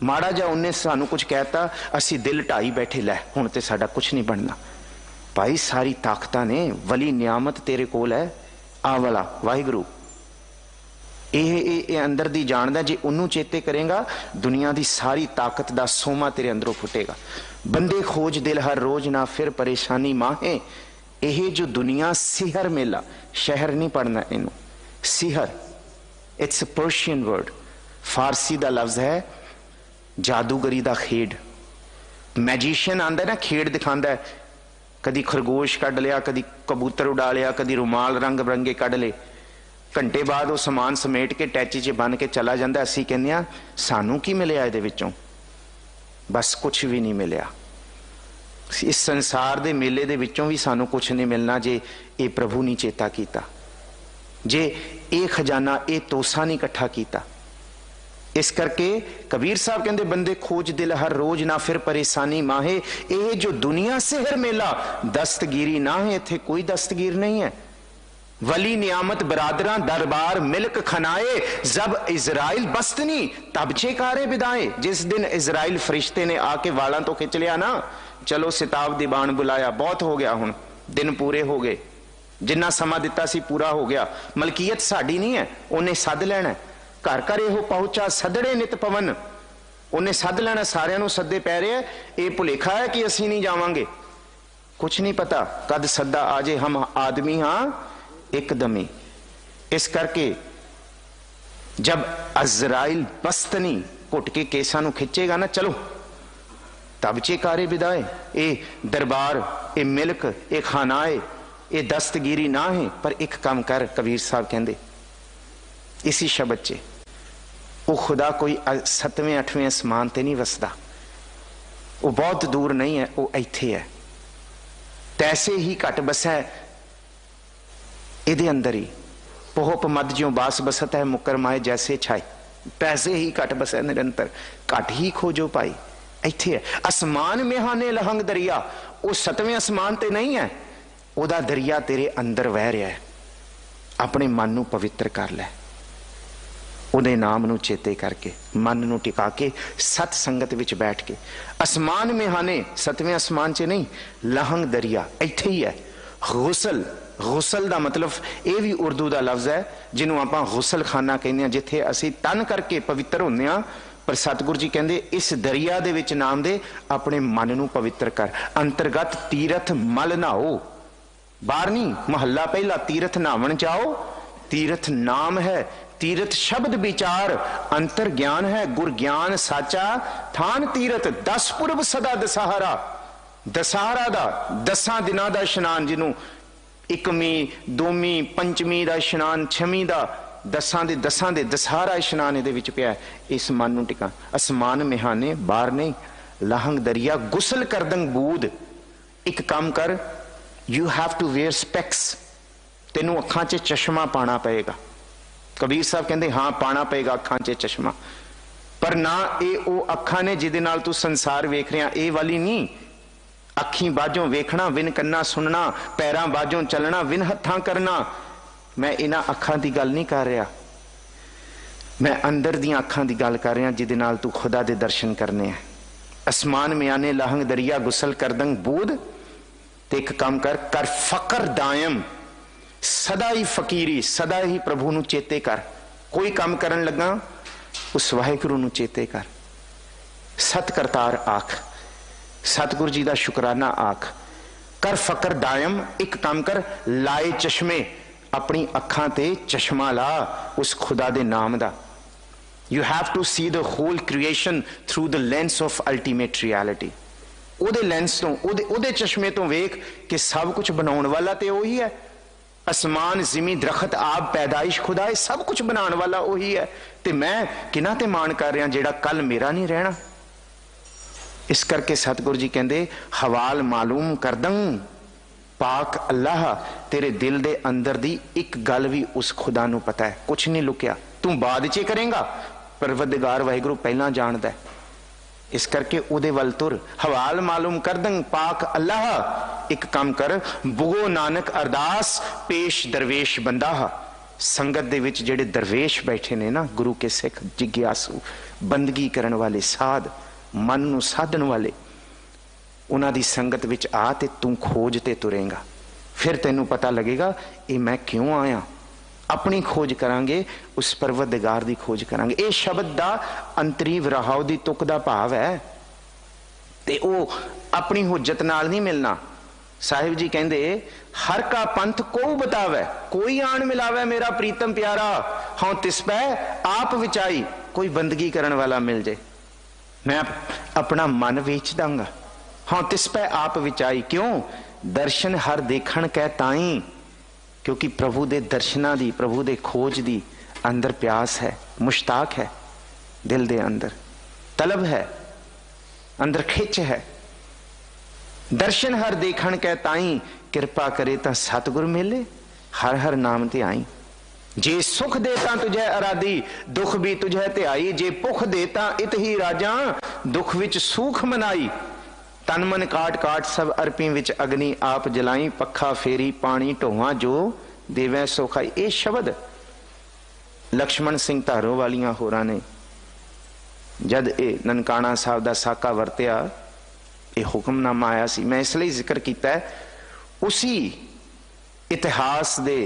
माड़ा जा उन्हें सानू कुछ कहता असी दिल ढाई बैठे, लै हुण ते साडा कुछ नहीं बनना। भाई सारी ताकत ने, वली नियामत तेरे कोल है, आ वाला वाहिगुरु ये अंदर दी जानदा, जे उन्नू चेते करेगा दुनिया दी सारी ताकत दा सोमा तेरे अंदरों फुटेगा। बंदे खोज दिल हर रोज ना फिर परेशानी माहे, यह जो दुनिया सिहर मेला, शहर नहीं पढ़ना इनू, सिहर इट्स अ पर्शियन वर्ड, फारसी दा लफ्ज है जादूगरी दा खेड। मैजिशियन आंदा ना खेड दिखांदा है, कदी खरगोश कढ़ लिया, कदी कबूतर उड़ा लिया, कदी रुमाल रंग बिरंगे कढ़ ले, घंटे बाद वो समान समेट के टैची च बन के चला जाता। असी कहने आ सानू की मिलिया इहदे विचों, बस कुछ भी नहीं मिलिया। इस संसार दे मेले दे विचों भी सानू कुछ नहीं मिलना जे ये प्रभु नहीं चेता कीता, जे ये खजाना ये तोसा नहीं इकट्ठा कीता। इस करके कबीर साहब कहते बंदे खोज दिल हर रोज ना फिर परेशानी माहे, ये जो दुनिया सेहर मेला दस्तगीरी ना है, इत्थे कोई दस्तगीर नहीं है। वली नियामत बरादरा दरबार मिल्क खनाए, जब इजराइल बस्तनी तब चेकारे बिदाए। जिस दिन इजराइल फरिश्ते ने आके वालों तो खिंच लिया ना, चलो सिताब दीवान बुलाया, बहुत हो गया, हुण दिन पूरे हो गए, जिन्ना समा दिता सी पूरा हो गया। मलकीयत साडी नहीं है, उन्हें सद लेना, घर घर एहो पहुंचा सदड़े नित पवन, उन्हें सद लेना, सारियां नूं सदे पै रहे। ये भुलेखा है कि असी नहीं जावांगे, कुछ नहीं पता कद सदा आ जाए, हम आदमी हाँ एकदमी। इस करके जब अजराइल बस्तनी घुट के केसां नूं खिंचेगा ना, चलो तब चेकारे बिदाए। ये दरबार, ये मिल्क, ये खानाए, ये दस्तगीरी ना है, पर एक काम कर, कबीर साहब कहते इसी शब्द च, वो खुदा कोई 7वें 8वें आसमान ते नहीं वसदा, वो बहुत दूर नहीं है, वो इत्थे है। तैसे ही घट बसा इहदे अंदर ही, पोहप मद ज्यों बास बसत है मुकर माए जैसे छाए, तैसे ही घट बसा निरंतर, घट ही खोजो पाई, इत्थे है। आसमान मेहाने लहंग दरिया, वो 7वें आसमान ते नहीं है, उहदा दरिया तेरे अंदर वह रहा है। अपने मन नूं पवित्र कर लै, उहदे नाम नूं चेते करके, मन नूं टिका के, सत संगत विच बैठ के। आसमान मेहाने 7वें आसमान च नहीं, लहंग दरिया इत्थे ही है। गुसल, गुसल दा मतलब यह भी उर्दू दा लफ्ज है, जिन्हों आपां गुसल खाना कहने हैं, जिथे असी तन करके पवित्र होंदे हां। पर सतगुरु जी कहते इस दरिया दे विच नाम दे अपने मन नूं पवित्र कर। अंतरगत तीरथ मल नहाओ, बाहर नहीं, महला पहला तीरथ नहावन जाओ, तीरथ नाम है, तीरथ शब्द विचार, अंतर ज्ञान है, गुर ज्ञान साचा थान तीरथ। 10 पुरब सदा दशहरा, दशहरा दा 10 दिनां दा इशनान, जिन्हों इकमी दोमी पंचमी दा इशनान, 6वीं दा 10 दे 10 दे दशहरा इशनान इहदे विच पिया। इस मन नूं टिका, आसमान मेहाने बाहर नहीं, लहंग दरिया गुसल करदंग बूद। एक काम कर, you have to wear specs, तेनू अखां च चश्मा पाना पएगा। कबीर साहब कहते हाँ पाना पेगा अखां च चश्मा, पर ना ये वो अखां ने जिहदे नाल तू संसार वेख रहा, ये वाली नहीं। अखी बाजों वेखना, विन कन्ना सुनना, पैरां बाजों चलना, विन हत्थां करना। मैं इन्हां अखां दी गल नहीं कर रहा, मैं अंदर दियां अखां दी गल कर रहा, जिहदे नाल तू खुदा दे दर्शन करने हैं। आसमान में आने लहंग दरिया गुसल करदंग बूद। ते एक काम कर, कर फकर दायम, सदा ही फकीरी, सदा ही प्रभु नूं चेते कर। कोई काम करन लगा उस वाहिगुरु नूं चेते कर। सत करतार आख, सतगुरु जी दा शुकराना आख। कर फकर दायम, एक काम कर, लाए चश्मे अपनी अखां ते चश्मा ला उस खुदा दे नाम दा। You have to see the whole creation through the lens of ultimate reality. ਉਹਦੇ ਲੈਂਸ ਤੋਂ ਉਹਦੇ ਚਸ਼ਮੇ ਤੋਂ ਵੇਖ ਕਿ ਸਭ ਕੁਝ ਬਣਾਉਣ ਵਾਲਾ ਤੇ ਉਹੀ ਹੈ। ਅਸਮਾਨ ਜ਼ਿਮੀ ਦਰਖਤ ਆਪ ਪੈਦਾਇਸ਼ ਖੁਦਾ ਹੈ, ਸਭ ਕੁਝ ਬਣਾਉਣ ਵਾਲਾ ਉਹੀ ਹੈ। ਤੇ ਮੈਂ ਕਿਹਨਾਂ ਤੇ ਮਾਣ ਕਰ ਰਿਹਾ ਜਿਹੜਾ ਕੱਲ ਮੇਰਾ ਨਹੀਂ ਰਹਿਣਾ। ਇਸ ਕਰਕੇ ਸਤਿਗੁਰੂ ਜੀ ਕਹਿੰਦੇ ਹਵਾਲ ਮਾਲੂਮ ਕਰਦੰ ਪਾਕ ਅੱਲਾਹ, ਤੇਰੇ ਦਿਲ ਦੇ ਅੰਦਰ ਦੀ ਇੱਕ ਗੱਲ ਵੀ ਉਸ ਖੁਦਾ ਨੂੰ ਪਤਾ ਹੈ, ਕੁਛ ਨਹੀਂ ਲੁਕਿਆ। ਤੂੰ ਬਾਅਦ 'ਚ ਕਰੇਂਗਾ, ਪਰਵਰਦਿਗਾਰ ਵਾਹਿਗੁਰੂ ਪਹਿਲਾਂ ਜਾਣਦਾ। ਇਸ ਕਰਕੇ ਉਹਦੇ ਵੱਲ ਤੁਰ। ਹਵਾਲ ਮਾਲੂਮ ਕਰਦੰ ਪਾਕ ਅੱਲਾਹ, ਇੱਕ ਕੰਮ ਕਰ, ਬੁਗੋ ਨਾਨਕ ਅਰਦਾਸ ਪੇਸ਼ ਦਰਵੇਸ਼ ਬੰਦਾ। ਸੰਗਤ ਦੇ ਵਿੱਚ ਜਿਹੜੇ ਦਰਵੇਸ਼ ਬੈਠੇ ਨੇ ਨਾ, ਗੁਰੂ ਕੇ ਸਿੱਖ ਜਿਗਿਆਸੂ, ਬੰਦਗੀ ਕਰਨ ਵਾਲੇ, ਸਾਧ, ਮਨ ਨੂੰ ਸਾਧਨ ਵਾਲੇ, ਉਹਨਾਂ ਦੀ ਸੰਗਤ ਵਿੱਚ ਆ ਤੇ ਤੂੰ ਖੋਜ ਤੇ ਤੁਰੇਂਗਾ। ਫਿਰ ਤੈਨੂੰ ਪਤਾ ਲੱਗੇਗਾ ਇਹ ਮੈਂ ਕਿਉਂ ਆਇਆ। अपनी खोज करांगे, उस परवरदिगार दी खोज करांगे। ये शब्द दा अंतरी विराहाव दी तुक दा भाव है, ते ओ अपनी हुज्जत नाल नहीं मिलना। साहिब जी कहंदे हर का पंथ को बतावे, कोई आन मिलावे मेरा प्रीतम प्यारा, हाँ तिस पै आप विचाई। कोई बंदगी करन वाला मिल जाए, मैं अपना मन वेच दांगा। हाँ तिस पै आप विचाई। क्यों? दर्शन हर देखण कै ताई, क्योंकि प्रभु दे दर्शना दी, प्रभु दे खोज दी अंदर प्यास है, मुश्ताक है, दिल दे अंदर तलब है, अंदर खिच है। दर्शन हर देखण कै ताई, कृपा करे ता सतगुर मिले, हर हर नाम ते आई। जे सुख देता तुझे अराधी, दुख भी तुझे ते आई। जे भुख देता इत ही राजा, दुख विच सूख मनाई। तन मन काट काट सब अरपी विच अग्नि आप जलाई। पखा फेरी पानी ढोवा जो देवै सो खाई। ये शब्द लक्ष्मण सिंह धारों वालियां होरां ने जद ये ननकाना साहब दा साका वरतिया, ये हुक्मनामा आया सी। मैं इसलिए जिक्र किया है, उसी इतिहास दे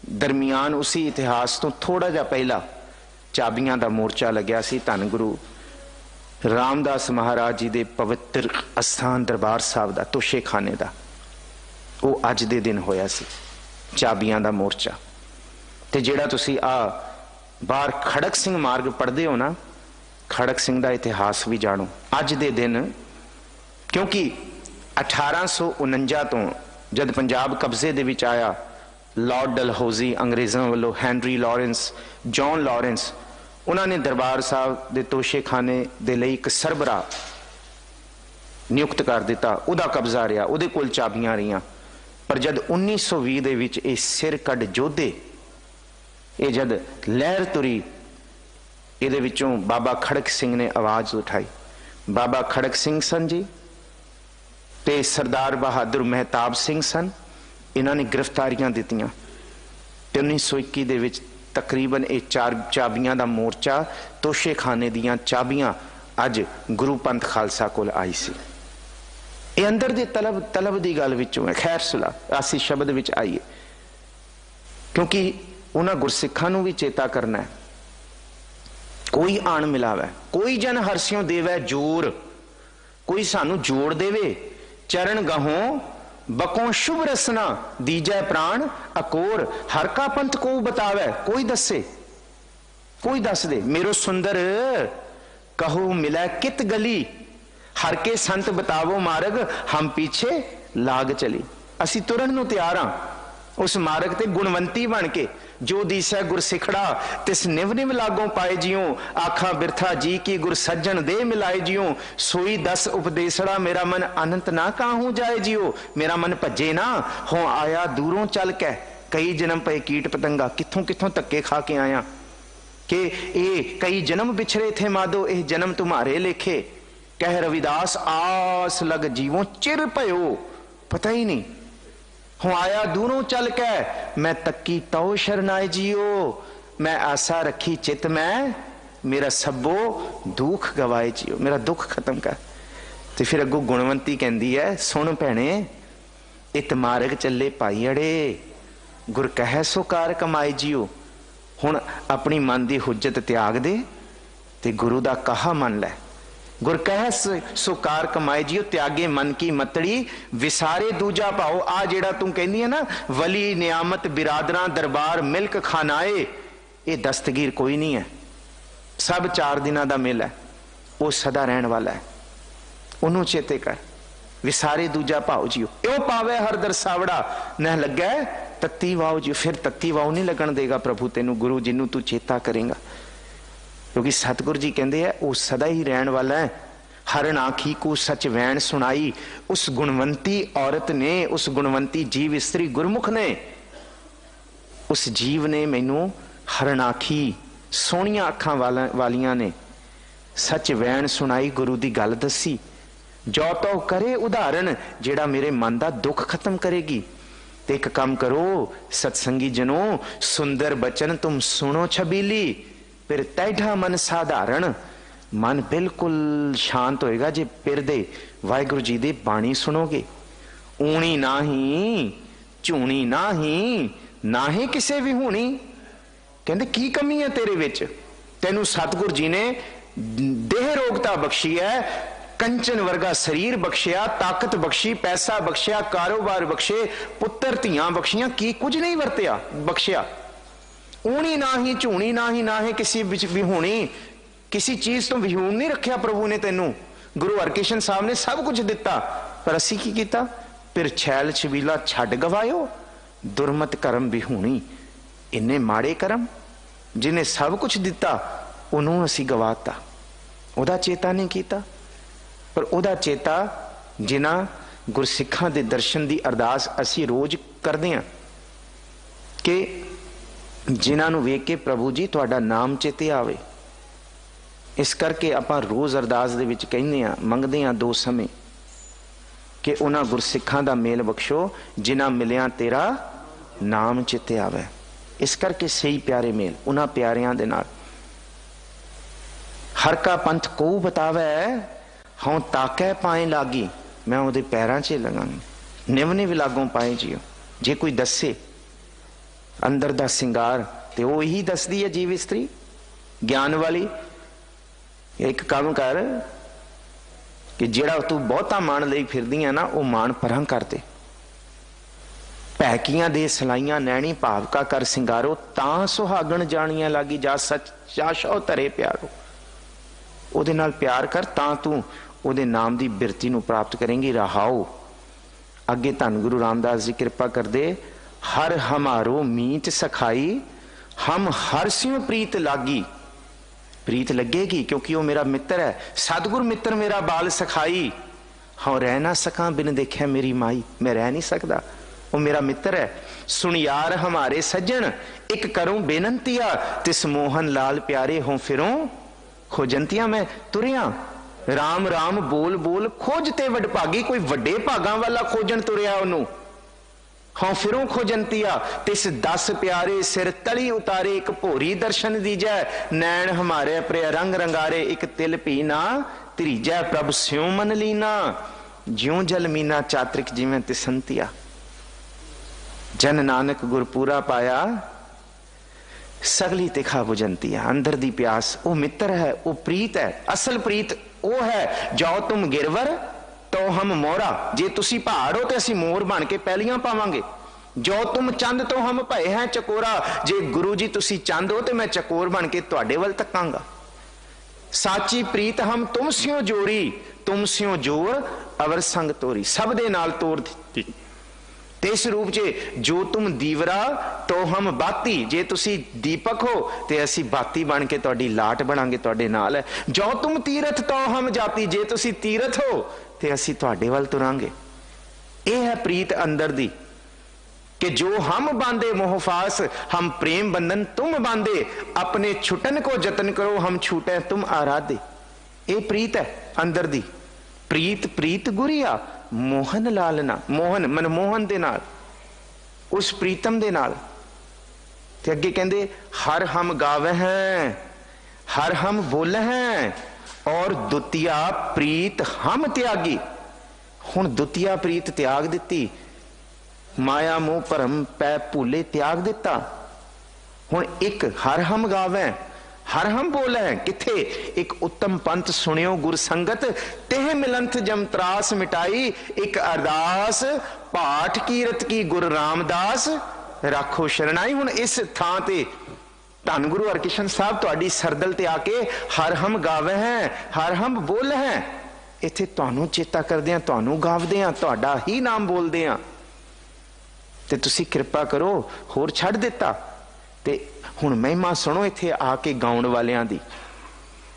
दरमियान, उसी इतिहास तो थोड़ा जा पहला चाबियां दा मोर्चा लग्या सी। धन गुरु रामदास महाराज जी दे पवित्र अस्थान दरबार साहब दा, तोशे खाने दा, वो अज दे दिन होया सी चाबियां दा मोर्चा। ते जेड़ा तुसी आ बाहर खड़क सिंह मार्ग पढ़दे हो ना, खड़क सिंह दा इतिहास भी जानो। अज दे दिन, क्योंकि 1849 तो जद पंजाब कब्जे दे विच आया, लॉर्ड डलहौजी अंग्रेज़ों वालों, हैनरी लॉरेंस, जॉन लॉरेंस, उन्होंने दरबार साहब दे तोशे खाने दे लई एक सरबरा नियुक्त कर दिता। उहदा कब्जा रहा, उहदे कोल चाबियां रहियां। पर जद 1920 दे विच ये सिर कड जोधे, ये जद लहर तुरी, ये विचों बाबा खड़क सिंह ने आवाज उठाई। बाबा खड़क सिंह सन जी ते सरदार बहादुर मेहताब सिंह सन। इन्होंने गिरफ्तारियां दित्तियां ते 1921 दे विच तकरीबन ये 4 चाबियां दा मोर्चा, तोशे खाने दियां चाबियां अज गुरु पंथ खालसा कोल आई सी। ये अंदर दे तलब दी गल विचों है। खैर सुला आसी शब्द विच आईए, क्योंकि उन्हां गुरसिखां नूं भी चेता करना है। कोई आण मिलावे, कोई जन हरसियों देवे जोर, कोई सानू जोड़ देवे। चरण गहों बकों शुभ रसना, दीजै प्राण अकोर। हर का पंथ को बतावे, कोई दसे, कोई दस दे। मेरो सुंदर कहो मिलै कित गली, हर के संत बतावो मार्ग, हम पीछे लाग चली। असी तुरन नूं तैयार हां उस मार्ग ते गुणवंती बन के। जो दिसै गुर सिखड़ा तिस निव निव लागों पाए जियो, आखा बिरथा जी की गुर सज्जन दे मिलाए जियो। सोई दस उपदेसड़ा मेरा मन अनंत ना काहू जाए जियो। मेरा मन भजे ना हो आया दूरों चल के, कई जन्म पे कीट पतंगा। कित्थों कित्थों धक्के खा के आया कि ए कई जन्म बिछड़े थे माधो, ए जन्म तुम्हारे लेखे। कह रविदास आस लग जीवों चिर भयो, पता ही नहीं हूँ आया दूरों चल के। मैं तक्की तो शरनाए जियो, मैं आशा रखी चित में, मेरा सबो दुख गवाए जियो। मेरा दुख खत्म कर। तो फिर अगू गुणवंती कहती है, सुन भैने इत मार्ग चले पाई अड़े, गुर कह सो कार कमाए जियो। हुण अपनी मन की हुज्जत त्याग दे ते गुरु दा कहा मन लै। गुर कह सुकार कमाए जियो, त्यागे मन की मतड़ी विसारे दूजा भाओ। आ जेड़ा तू कहनी है ना, वली नियामत बिरादरा दरबार मिल्क खानाए, ये दस्तगीर कोई नहीं है। सब 4 दिनों का मेला है, वो सदा रहन वाला है। उन्होंने चेते कर, विसारे दूजा भाओ जियो, यो पावे हर दरसावड़ा न लगे तत्ती वाओ जियो। फिर तत्ती वाओ नहीं लगन देगा प्रभु तेनू, गुरु जिन्हों तू चेता करेगा। क्योंकि सतगुरु जी कहते हैं वो सदा ही रहन वाला है। हरण आखी को सच वैन सुनाई, उस गुणवंती औरत ने, उस गुणवंती जीव स्त्री गुरमुख ने, उस जीव ने मैनू हरण आखी सोहनिया अखां वालियां ने सच वैन सुनाई, गुरु की गल दसी। जो तो करे उदाहरण, जेड़ा मेरे मन का दुख खत्म करेगी। ते एक काम करो सत्संगी जनों, सुंदर बचन तुम सुनो छबीली, फिर तैठा मन साधारण। मन बिल्कुल शांत होएगा जे फिर दे वाहिगुरु जी दे बाणी सुनोगे। ऊणी नाही झूणी नाही, ना ही किसे भी होनी। कहते की कमी है तेरे विच, तेनू सतगुरु जी ने देह रोगता बख्शी है, कंचन वर्गा शरीर बख्शिया, ताकत बख्शी, पैसा बख्शिया, कारोबार बख्शे, पुत्र धियां बख्शियां, की कुछ नहीं वरतिया बख्शिया। ऊणी ना ही झूणी ना ही, ना ही किसी विच विहूणी, किसी चीज तो विहूण नहीं रखिया प्रभु ने तेनू। गुरु हरकिशन साहब ने सब कुछ दिता, पर असी की कीता? फिर छैल छबीला छड़ गवायो, दुरमत करम विहूणी। इन्ने माड़े करम, जिन्हें सब कुछ दिता उन्होंने असी गवाता, उहदा चेता नहीं कीता। पर उहदा चेता जिन्हां गुरसिखां दे दर्शन की अरदास असी रोज करते हैं कि जिन्हां नूं वेख के प्रभु जी तुहाडा नाम चेते आवे। इस करके आपां रोज अरदास दे विच कहने आ, मंगदे आ 2 समय कि उन्हां गुरसिखां दा मेल बख्शो जिन्हां मिलिया तेरा नाम चेते आवे। इस करके सही प्यारे मेल उन्हां प्यारियां दे नाल। हर का पंथ को बतावे हाँ ताकै पाए लागी, मैं उहदे पैरां च लगांगी। निवने विलागों पाए जियो, जे कोई दसे अंदर दा सिंगार ते वो ही दसदी है जीव स्त्री ज्ञान वाली। एक काम कर कि जेड़ा तू बहुता मान लई फिरदी है ना, वो मान परां कर दे। पैकियां दे सलाइयां नैणी भावका कर सिंगारो, तां सुहागण जानियां लागी जा सच्चा शौ धरे प्यारो। उहदे नाल प्यार कर, तां तू उहदे नाम दी बिरती नूं प्राप्त करेंगी। रहाओ अगे धन गुरु रामदास जी कृपा कर दे, हर हमारो मीत सखाई, हम हर स्यों प्रीत लागी। प्रीत लगेगी क्योंकि वो मेरा मित्र है। सतगुर मित्र मेरा बाल सखाई, हाँ रह ना सका बिन देखे मेरी माई, मैं रह नहीं सकता, वो मेरा मित्र है। सुन यार हमारे सज्जन, एक करूं बेनंतिया, तिस मोहन लाल प्यारे हों फिरों खोजंतिया। मैं तुरिया राम राम बोल बोल खोजते वडभागी, कोई वड्डे भागां वाला खोजन तुरिया उन्हों। हाँ फिरों खोजंतिया, तिस 10 प्यारे सिर तली उतारे, एक भोरी दर्शन दीजै, नैन हमारे प्रिय रंग रंगारे, एक तिल पी ना त्रीजै, प्रभ स्यों मन लीना, ज्यों जल मीना चात्रिक जिवें तिसंतिया। जन नानक गुरपूरा पाया, सगली तिखा बुझंतिया। अंदर दी प्यास, वो मित्र है, वो प्रीत है। असल प्रीत वो है, जाओ तुम गिरवर तो हम मोरा, जे तुसी पहाड़ हो तो असी मोर बन के पहलियां पावांगे। जो तुम चंद तो हम भय हैं चकोरा, जे गुरु जी तुसी चंद हो तो मैं चकोर बन के तुहाडे वल तकांगा। साची प्रीत हम तुम स्यों जोरी, तुम स्यों जोर अवर संग तोरी। सब दे नाल तोड़ दी ते इस रूप चे, जो तुम दीवरा तो हम बाती, जे तुसी दीपक हो ते असी बाती बन के तुहाडी लाट बनांगे तुहाडे नाल है। जो तुम तीरथ तो हम जाती, जे तुसी तीरथ हो ते असी तुहाडे वल तुरांगे। यह है प्रीत अंदर दी कि जो हम बांधे मोहफास, हम प्रेम बंधन तुम बांधे, अपने छुटन को जतन करो, हम छूटे तुम आराधे। ये प्रीत है अंदर दी। प्रीत प्रीत गुरिया मोहन लाल ना, मोहन मनमोहन दे नाल, उस प्रीतम दे नाल। ते अगे कहंदे हर हम गावे हैं, हर हम बोले हैं, और दुतिया प्रीत हम त्यागी। हुण दुतिया प्रीत त्याग दिती, माया मोह भरम पै भूले त्याग दिता। हुण एक हर हम गावे, हर हम बोले किथे एक उत्तम पंथ सुनियो गुर संगत तेह मिलंथ जम त्रास मिटाई एक अरदास पाठ कीरत की गुरु रामदास राखो शरणाई। हुण इस थां ते धन गुरु हरकिशन साहब तुहाडी सरदल ते आके हर हम गावे हैं, हर हम बोल हैं, इत्थे तुहानू चेता करदे हां, तुहानू गावदे हां, तुहाडा ही नाम बोलदे हां ते तुसी कृपा करो होर छड्ड दिता। ते हुण महिमा सुनो इत्थे आके गाउण वालियां दी।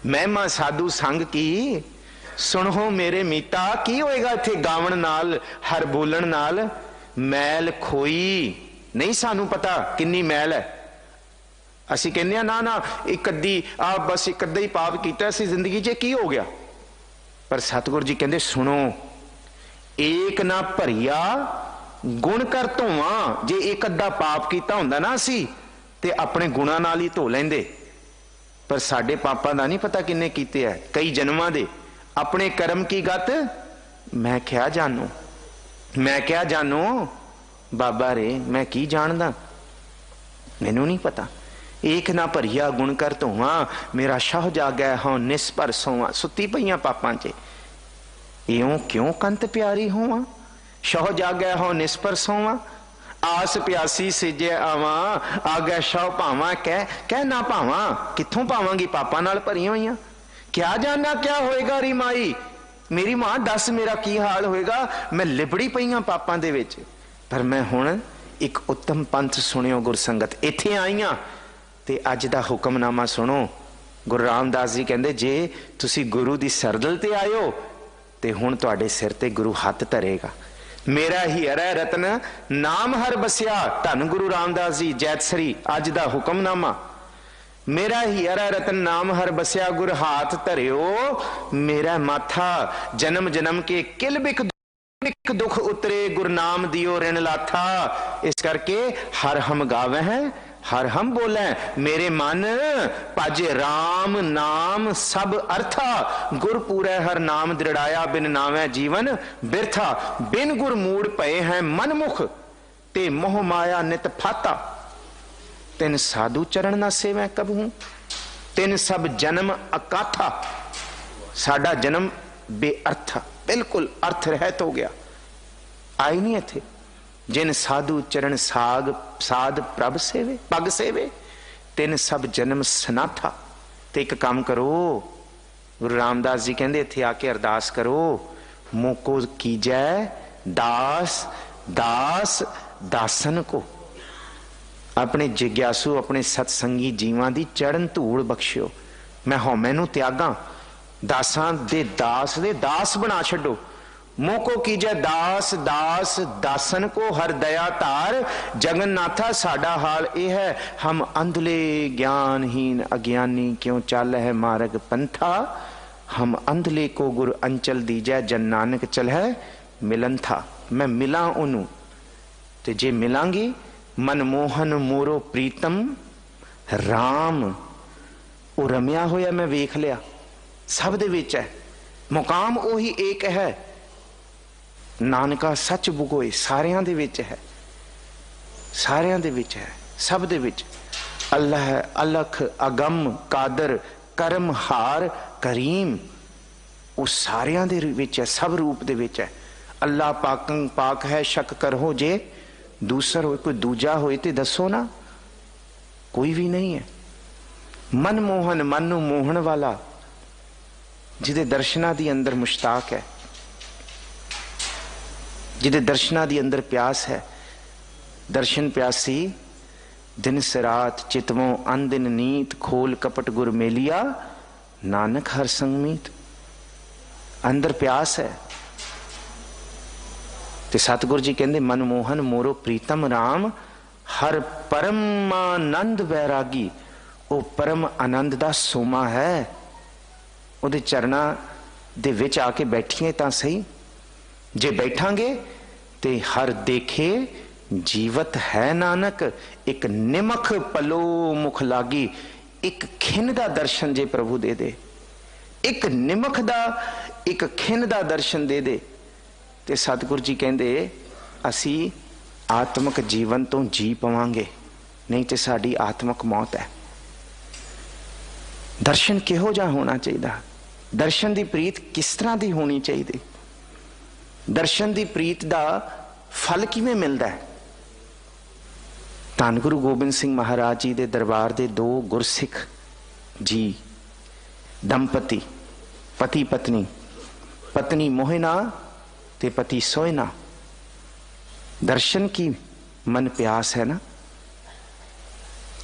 महिमा साधु संग की सुनो मेरे मीता, की होएगा इत्थे गावण नाल हर बोलण नाल। मैल खोई नहीं सानू पता किन्नी मैल है, असी कहने ना ना एक अद्धी आ बस एक अद्धा ही पाप किया सी जिंदगी च, की हो गया। पर सतगुरु जी कहते सुनो एक ना भरिया गुण कर धोवा, जे एक अद्धा पाप किया हुंदा ना असी ते अपने गुणा नाल ही धो लेंदे, पर साडे पापां दा नहीं पता किन्ने कीते है, कई जन्मां दे अपने कर्म की गत मैं क्या जानू, मैं क्या जानू बाबा रे, मैं की जानदा, मैनू नहीं पता। एक ना भरिया गुण कर धोवा, मेरा शाह जागै हों निस्पर सोवा। सुती पईयां पापां च इयों क्यों कंत प्यारी होवा, शाह जागै हों निस्पर सोवा। आस प्यासी सिजे आवा आगे शाह भावा, कह ना भावा, कित्थों पावांगी पापां नाल भरियां होईयां। क्या जाना क्या होएगा री माई, मेरी मां दस मेरा की हाल होएगा, मैं लिबड़ी पईयां पापां दे विच। पर मैं हुण एक उत्तम पंथ सुनियो गुरसंगत, इत्थे आईयां ते अज दा हुक्मनामा सुनो। गुरु रामदास जी कहंदे जे तुसी गुरु दी सरदल ते आयो ते हुण तुहाडे सिर ते गुरु हत्थ धरेगा। मेरा ही हरै रतन नाम हर बसिया, धन गुरु रामदास जी जैतसरी अज दा हुक्मनामा। मेरा ही हरै रतन नाम हर बसिया गुर हाथ धरियो, मेरा माथा जन्म जन्म के किल बिख दुख उतरे गुर नाम दियो ऋण लाथा। इस करके हर हम गावे हैं, हर हम बोले, मेरे मन पाजे राम नाम सब अर्था, गुर पूरे हर नाम दृढ़ाया बिन नावे जीवन बिरथा। बिन गुर मूड पए हैं मनमुख ते मोह माया नित फाता, तिन साधु चरण ना सेवै कबहू, तिन सब जन्म अकाथा। साडा जन्म बेअर्थ, बिल्कुल अर्थ रहत हो गया, आई नहीं इत्थे। जिन साधु चरण साग साध प्रभ सेवे पग सेवे, तिन सब जन्म सनाथा। ते एक काम करो, गुरु रामदास जी कहंदे इत्थे आके अरदास करो, मोको कीजै दास दास दासन को। अपने जिग्यासु अपने सत्संगी जीवां दी चरण धूड़ बख्शियो। मैं हौमे नूं त्यागां, दासां दे दास बना छड्डो। मोको कीजै दास दास दासन को, हर दया तार जगन्नाथा। साडा हाल यह है, हम अंधले ज्ञानहीन अज्ञानी क्यों चल है मार्ग पंथा। हम अंधले को गुर अंचल दीजै, जन नानक चल है मिलन था। मैं मिला ओनू ते जे मिलांगी, मनमोहन मोरो प्रीतम राम। वो रमिया होया मैं वेख लिया, सब दे विच है, मुकाम ओही एक है। नानका सच बुगोए सारियां दे विच है, सारियां दे विच है, सब दे विच। अल्लाह अलख अगम कादर करम हार करीम, वो सारियां दे विच है, सब रूप दे विच है। अल्लाह पाकं पाक है, शक करो जे दूसर हो, कोई दूजा हो ते दसो ना, कोई भी नहीं है। मनमोहन मन नूं मोहन वाला, जिदे दर्शना दी अंदर मुश्ताक है, जिदे दर्शना दी अंदर प्यास है। दर्शन प्यासी दिन सरात चितवों अनदिन नीत, खोल कपट गुर मेलिया नानक हर संग मीत। अंदर प्यास है ते सतगुरु जी कहंदे मनमोहन मोरो प्रीतम राम, हर परमानंद वैरागी। वो परम आनंद दा सोमा है, उहदे चरना दे विच आके बैठीए तां सही। जे बैठांगे ते हर देखे जीवत है नानक, एक निमख पलो मुख लागी। एक खिन दा दर्शन जे प्रभु दे दे, एक निमख दा एक खिन दा दर्शन दे दे, ते सतगुरु जी कहंदे असी आत्मक जीवन तो जी पवांगे, नहीं तो साडी आत्मक मौत है। दर्शन किहो जिहा होना चाहिए, दर्शन की प्रीत किस तरह की होनी चाहिए, दर्शन की प्रीत का फल किवें मिलता है। धन गुरु गोबिंद सिंह महाराज जी के दरबार के दो गुरसिख जी दंपति, पति पत्नी, पत्नी मोहिना ते पति सोयना, दर्शन की मन प्यास है ना।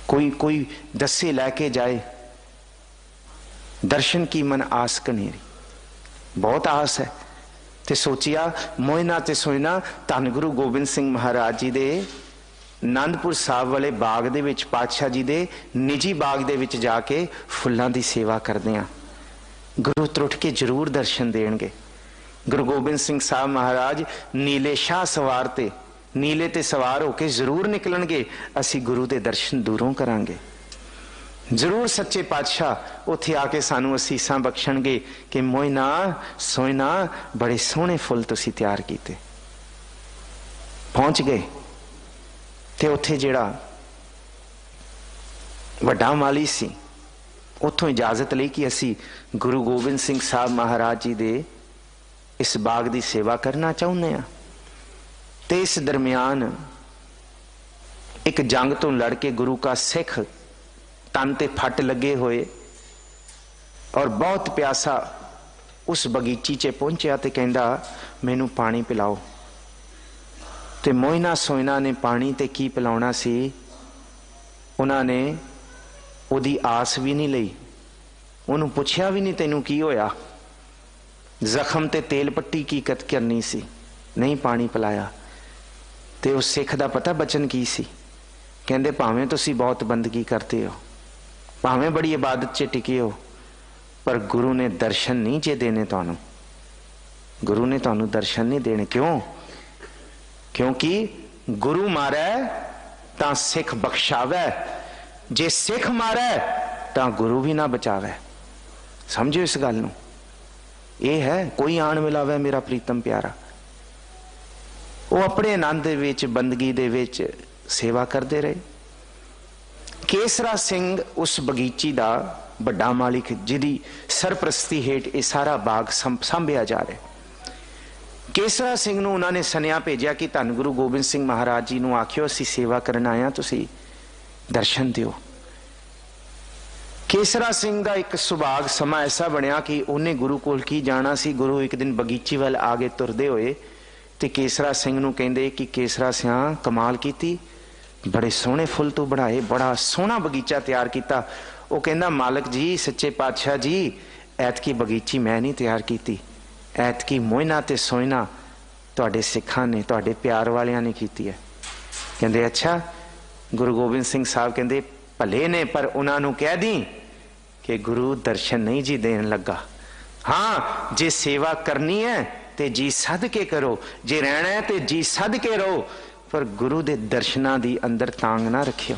कोई दस्से लैके जाए, दर्शन की मन आस कनेरी, बहुत आस है। ते सोचिया मोहिना ते सोयना धन गुरु गोबिंद सिंह महाराज जी दे आनंदपुर साहब वाले बाग दे विच, पातशाह जी दे निजी बाग दे विच जाके फुल्लां दी सेवा करदे आ, गुरु त्रुट के जरूर दर्शन देणगे। गुरु गोबिंद सिंह साहब महाराज नीले शाह सवार ते, नीले ते सवार होके जरूर निकलणगे, असी गुरु दे दर्शन दूरों करांगे, जरूर सच्चे पातशाह उत्थे आके सानू असीसां बख्शणगे कि मोइना सोयना बड़े सोहने फुल तुसीं तैयार कीते। पहुंच गए ते उत्थे जिहड़ा वड्डा माली सी उत्थों इजाजत लई कि असी गुरु गोबिंद सिंह साहब महाराज जी दे इस बाग की सेवा करना चाहुंदे आ। ते इस दरम्यान एक जंग तो लड़ के गुरु का सिख तन ते फट लगे हुए और बहुत प्यासा उस बगीची च पहुंचा ते कहंदा मैनू पानी पिलाओ। ते मोइना सोयना ने पानी ते की पिलाउणा सी, उन्होंने उहदी आस भी नहीं लई, उन्होंने पुछया भी नहीं तैनू की होया, जख्म ते तेल पट्टी की करनी सी, नहीं पानी पिलाया। ते उस सिख दा पता बचन की सी, कहंदे भावें तुसी बहुत बंदगी करते हो, भावें बड़ी इबादत च टिके हो, पर गुरु ने दर्शन नहीं जे देने तुहानू, गुरु ने तुहानू दर्शन नहीं देने। क्यों? क्योंकि गुरु मारै तां सिख बख्शावै, जे सिख मारै तां गुरु भी ना बचावै। समझो इस गल नू, ये है कोई आन मिलावे मेरा प्रीतम प्यारा। वो अपने आनंद दे विच बंदगी दे विच सेवा करते रहे। केसरा सिंह उस बगीची का बड़ा मालिक जिदी सरप्रस्ती हेठ ये सारा बाग संभाया जा रहा है। केसरा सिंह नूं उन्होंने सनिया भेजा कि धन गुरु गोबिंद सिंह महाराज जी नूं आखियो असीं सेवा करन आया, तुसीं दर्शन दिओ। केसरा सिंह का एक सुभाग समा ऐसा बनया कि उन्हें गुरु कोल की जाना सी। गुरु एक दिन बगीची वाल आगे तुरदे होए ते केसरा सिंह नूं कहंदे कि केसरा सिंह कमाल कीती, बड़े सोहने फुल तू बढ़ाए, बड़ा सोहना बगीचा तैयार किया। वो कहंदा मालिक जी सच्चे पातशाह जी ऐतकी बगीची मैं नहीं तैयार की, ऐतकी मोइना ते सोयना तुहाडे सिखां ने तुहाडे प्यार वालियां ने कीती है। कहंदे अच्छा। गुरु गोबिंद सिंह साहब कहंदे भले ने, पर उन्होंने कह दी कि गुरु दर्शन नहीं जी देन लगा। हाँ जे सेवा करनी है ते जी सद के करो, जे रहना है ते जी सद के रहो, पर गुरु दे दर्शनां दी अंदर तांग ना रखियो,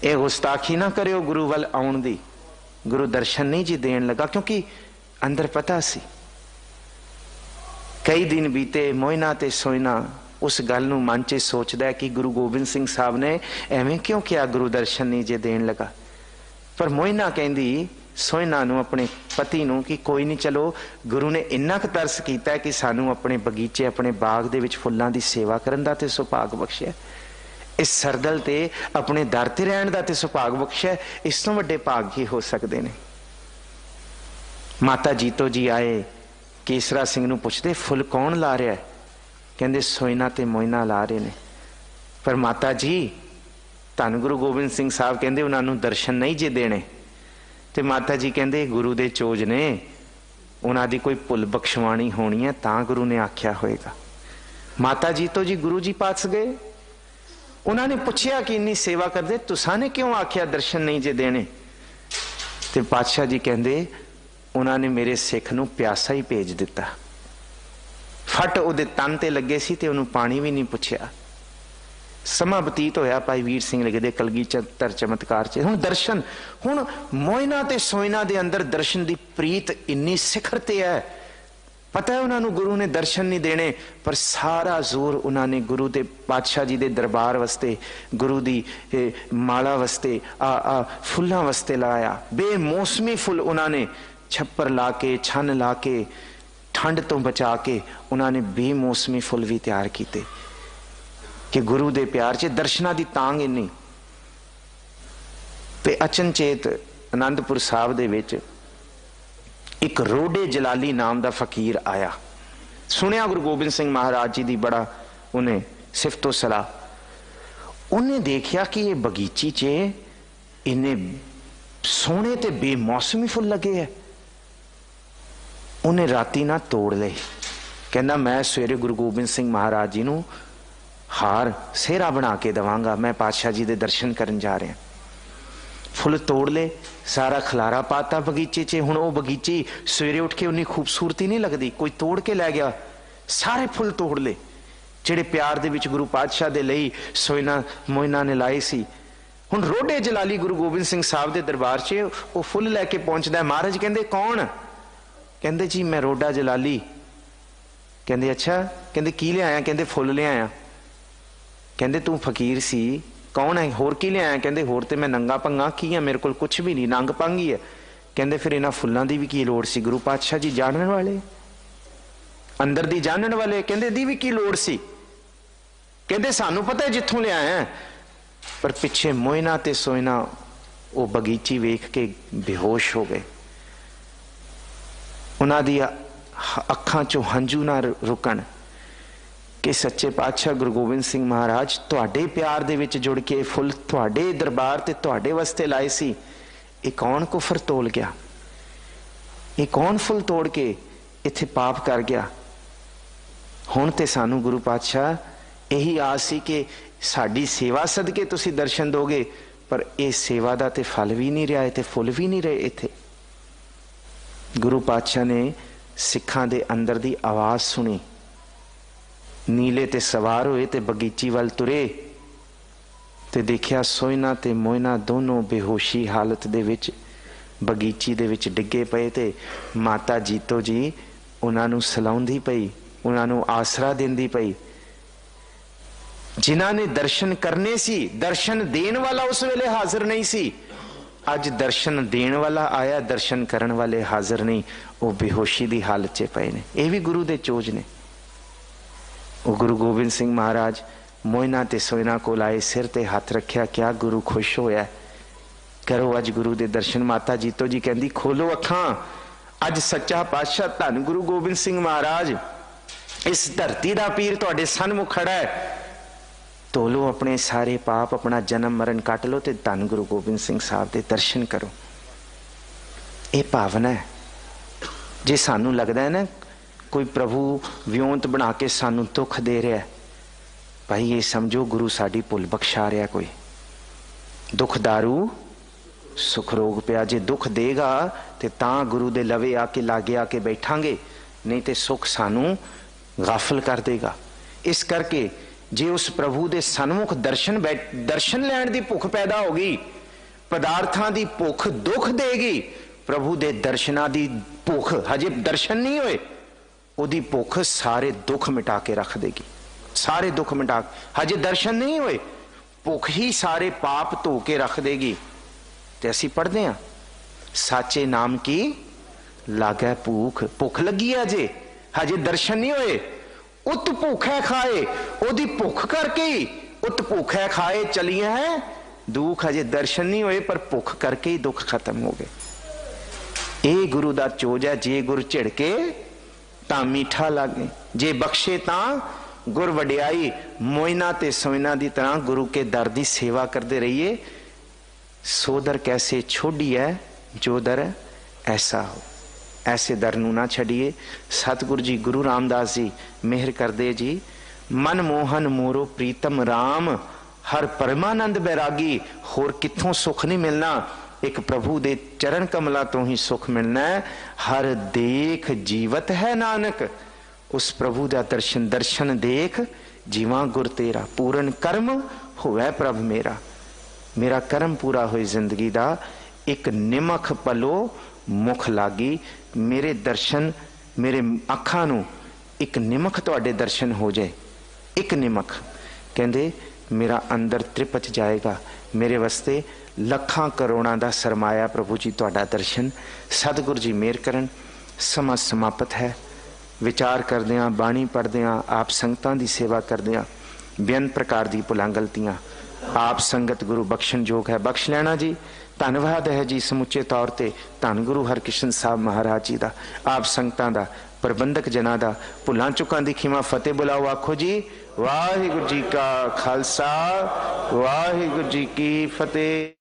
ये गुस्ताखी ना करियो गुरु वल आउण दी। गुरु दर्शन नहीं जी देन लगा क्योंकि अंदर पता सी। कई दिन बीते, मोइना ते सोयना उस गल नूं मन च सोचदा है कि गुरु गोबिंद सिंह साहब ने एवें क्यों किया, गुरु दर्शन नहीं जे देन लगा। पर मोइना कहंदी सोयना नूं अपने पति नूं कि कोई नहीं, चलो गुरु ने इन्ना क तरस कीता है कि सानू अपने बगीचे अपने बाग दे विच फुल्लां दी सेवा करन दा ते सुभाग बख्शिया, इस सरदल ते अपने दर ते रहण दा ते सुभाग बख्शिया। इस तों वड्डे भाग ही हो सकदे ने। माता जीतो जी आए, केसरा सिंह नूं पुछदे फुल कौन ला रहा है? कहंदे सोयना ते मोइना ला रहे ने। पर माता जी धन गुरु गोबिंद सिंह साहब कहंदे उन्हां नूं दर्शन नहीं जे देने। ते माता जी कहंदे गुरु दे चोज ने, उन्हां दी कोई भुल बख्शवाणी होनी है तां गुरु ने आख्या होएगा। माता जी तो जी गुरु जी पास गए, उन्होंने पूछया कि इन्नी सेवा करदे तुसां ने क्यों आख्या दर्शन नहीं जे देने? ते पातशाह जी कहंदे उन्होंने मेरे सिख नूं प्यासा ही भेज दिता, फट उहदे तन ते लगे सी ते उन्होंने पानी भी नहीं पुछया। समा बतीत होया, भाई वीर सिंह लिखदे कलगीधर चमत्कार च। हुण दर्शन, हुण मोइना ते सोयना दे अंदर दर्शन दी प्रीत इन्नी सिखर ते है, पता है उन्होंने गुरु ने दर्शन नहीं देने, पर सारा जोर उन्होंने गुरु के पातशाह जी के दरबार वास्ते, गुरु की माला वास्ते, फुलों वास्ते लाया। बेमौसमी फुल उन्होंने छप्पर ला के, छन ला के, ठंड तो बचा के उन्होंने बेमौसमी फुल भी तैयार किए कि गुरु के प्यार च दर्शना की तांग इन्नी। ते अचनचेत आनंदपुर साहब दे विच एक रोडे जलाली नाम का फकीर आया। सुनिया गुरु गोबिंद सिंह महाराज जी की बड़ा उन्हें सिफतो सलाह। उन्हें देखिया कि ये बगीची च इन्ने सोहने ते बेमौसमी फुल लगे है। उन्हें राती ना तोड़ ले, कहना मैं सवेरे गुरु गोबिंद सिंह महाराज जी नूं हार सेहरा बना के देवांगा, मैं पातशाह जी के दर्शन करन जा रहा। फुल तोड़ ले, सारा खलारा पाता बगीचे च। हुण वो बगीची सवेरे उठ के उन्नी खूबसूरती नहीं लगती, कोई तोड़ के लै गया। सारे फुल तोड़ ले जिहड़े प्यार दे विच गुरु पातशाह दे लई सोयना मोयना ने लाए सी। हुण रोडे जलाली गुरु गोबिंद सिंह साहब के दरबार च वो फुल लैके पहुंचदा। महाराज कहंदे कौन? कहंदे जी मैं रोडा जलाली। कहंदे अच्छा। कहंदे की लिआया? कहंदे फुल लिआया। कहंदे तू फकीर सी, कौन है? होर की लिआया? कहंदे होर ते मैं नंगा पंगा की है, मेरे को कुछ भी नहीं, नंग पंग ही है। कहंदे फिर इन्हां फुल्लां दी भी की लोड़ सी? गुरु पातशाह जी जानने वाले, अंदर दी जानने वाले। कहंदे दी भी की लोड़ सी? कहंदे सानू पता है जिथों लिआया, पर पिछे मोयना ते सोयना वो बगीची वेख के बेहोश हो गए। उन्हां दी अखां चों हंझू ना रुकण कि सच्चे पातशाह गुरु गोबिंद सिंह महाराज तुहाडे प्यार दे विच जुड़ के फुल तुहाडे दरबार ते तुहाडे वास्ते लाए सी। ये कौन कुफर तोल गया? ये कौन फुल तोड़ के इत्थे पाप कर गया? हुण ते सानू गुरु पातशाह यही आस सी कि साडी सेवा सदके तुसी दर्शन दोगे, पर यह सेवा दा ते फल भी नहीं रहा, ते फुल भी नहीं रहे इत्थे। गुरु पातशाह ने सिखां दे अंदर दी आवाज सुनी, नीले ते सवार होए ते बगीची वाल तुरे ते देखिया सोयना ते मोयना दोनों बेहोशी हालत दे विच बगीची दे विच डिगे पे। ते माता जीतो जी उन्हां नूं सलाउंदी पई, उन्हां नूं आसरा देंदी पई। जिन्हां ने दर्शन करने सी, दर्शन देन वाला उस वेले हाजिर नहीं सी। अज दर्शन देन वाला आया, दर्शन करन वाले हाजिर नहीं, वो बेहोशी दी हालत च पए ने। ये भी गुरु दे चोज ने। वो गुरु गोबिंद सिंह महाराज मोयना ते सोयना को लाए, सिर ते हाथ रखिया, क्या गुरु खुश होया? करो अज गुरु दे दर्शन। माता जीतो जी कहंदी खोलो अखां, अज सच्चा पातशाह धन गुरु गोबिंद सिंह महाराज इस धरती दा पीर तुहाडे सन्मुख खड़ा है। तोलो अपने सारे पाप, अपना जन्म मरण कट लो ते धन गुरु गोबिंद सिंह साहब दे दर्शन करो। ये भावना है। जे सानू लगदा है ना कोई प्रभु वियोंत बना के सानू दुख दे रहा है, भाई ये समझो गुरु साडी भुल बख्शा रहा। कोई दुख दारू सुख रोग पिया। जे दुख देगा ते तां गुरु दे लवे आके लागे आके बैठांगे, नहीं ते सुख सानू गाफल कर देगा। इस करके जे उस प्रभु दे सन्मुख दर्शन लैण दी भुख पैदा होगी, पदार्थां दी भुख दुख देगी, प्रभु दे दर्शनां दी भुख हजे दर्शन नहीं होए, उदी भुख सारे दुख मिटा के रख देगी। सारे दुख मिटा, हजे दर्शन नहीं होए, भुख ही सारे पाप धो के रख देगी। ते असीं पढ़दे हां साचे नाम की लागै भूख। भुख लगी है जे, हजे दर्शन नहीं होए। उत भूखै खाए, ओदी भुख करके ही उत भूखै खाए चलिए हैं दुख। हजे दर्शन नहीं होए, पर भुख करके ही दुख खत्म हो गए। ये गुरु दा चोज है। जे गुर झिड़के तां मीठा लागे, जे बख्शे तां गुर वडियाई। मोयना ते सोयना दी तरह गुरु के दर दी सेवा करते रहिए। सो दर कैसे छोड़ी है, जो दर ऐसा हो। ऐसे दर नूं ना छड़िए। सतगुरु जी गुरु रामदास जी मेहर कर दे जी। मन मोहन मोरो प्रीतम राम, हर परमानंद बैरागी। होर कित्थों सुख नहीं मिलना, एक प्रभु दे चरण कमला तो ही सुख मिलना है। हर देख जीवत है नानक, उस प्रभु दा दर्शन दर्शन देख जीवा गुर तेरा। पूर्ण कर्म होवै प्रभ मेरा, मेरा कर्म पूरा होए जिंदगी दा। एक निमख पलो मुख लागी, मेरे दर्शन मेरे अखां नूं एक निमख तुहाडे दर्शन हो जाए, एक निमख। कहंदे मेरा अंदर त्रिपच जाएगा, मेरे वास्ते ਲੱਖਾਂ ਕਰੋੜਾਂ ਦਾ ਸਰਮਾਇਆ प्रभु जी तुहाडा दर्शन। सतगुरु जी मेहर करन। समा समाप्त है। विचार करदियां, बाणी पढ़दियां, आप संगतां दी सेवा करदियां बेअंत प्रकार दी भुलां गलतियां आप संगत गुरु बख्शण जोग है, बख्श लेना जी। धन्नवाद है जी समुचे तौर ते धन गुरु हरकृष्ण साहब महाराज जी दा, आप संगतां दा, प्रबंधक जना दा। भुलां चुकां दी खिमा फतेह बुलाओ, आखो जी वाहिगुरु जी का खालसा वाहिगुरु जी की फतेह।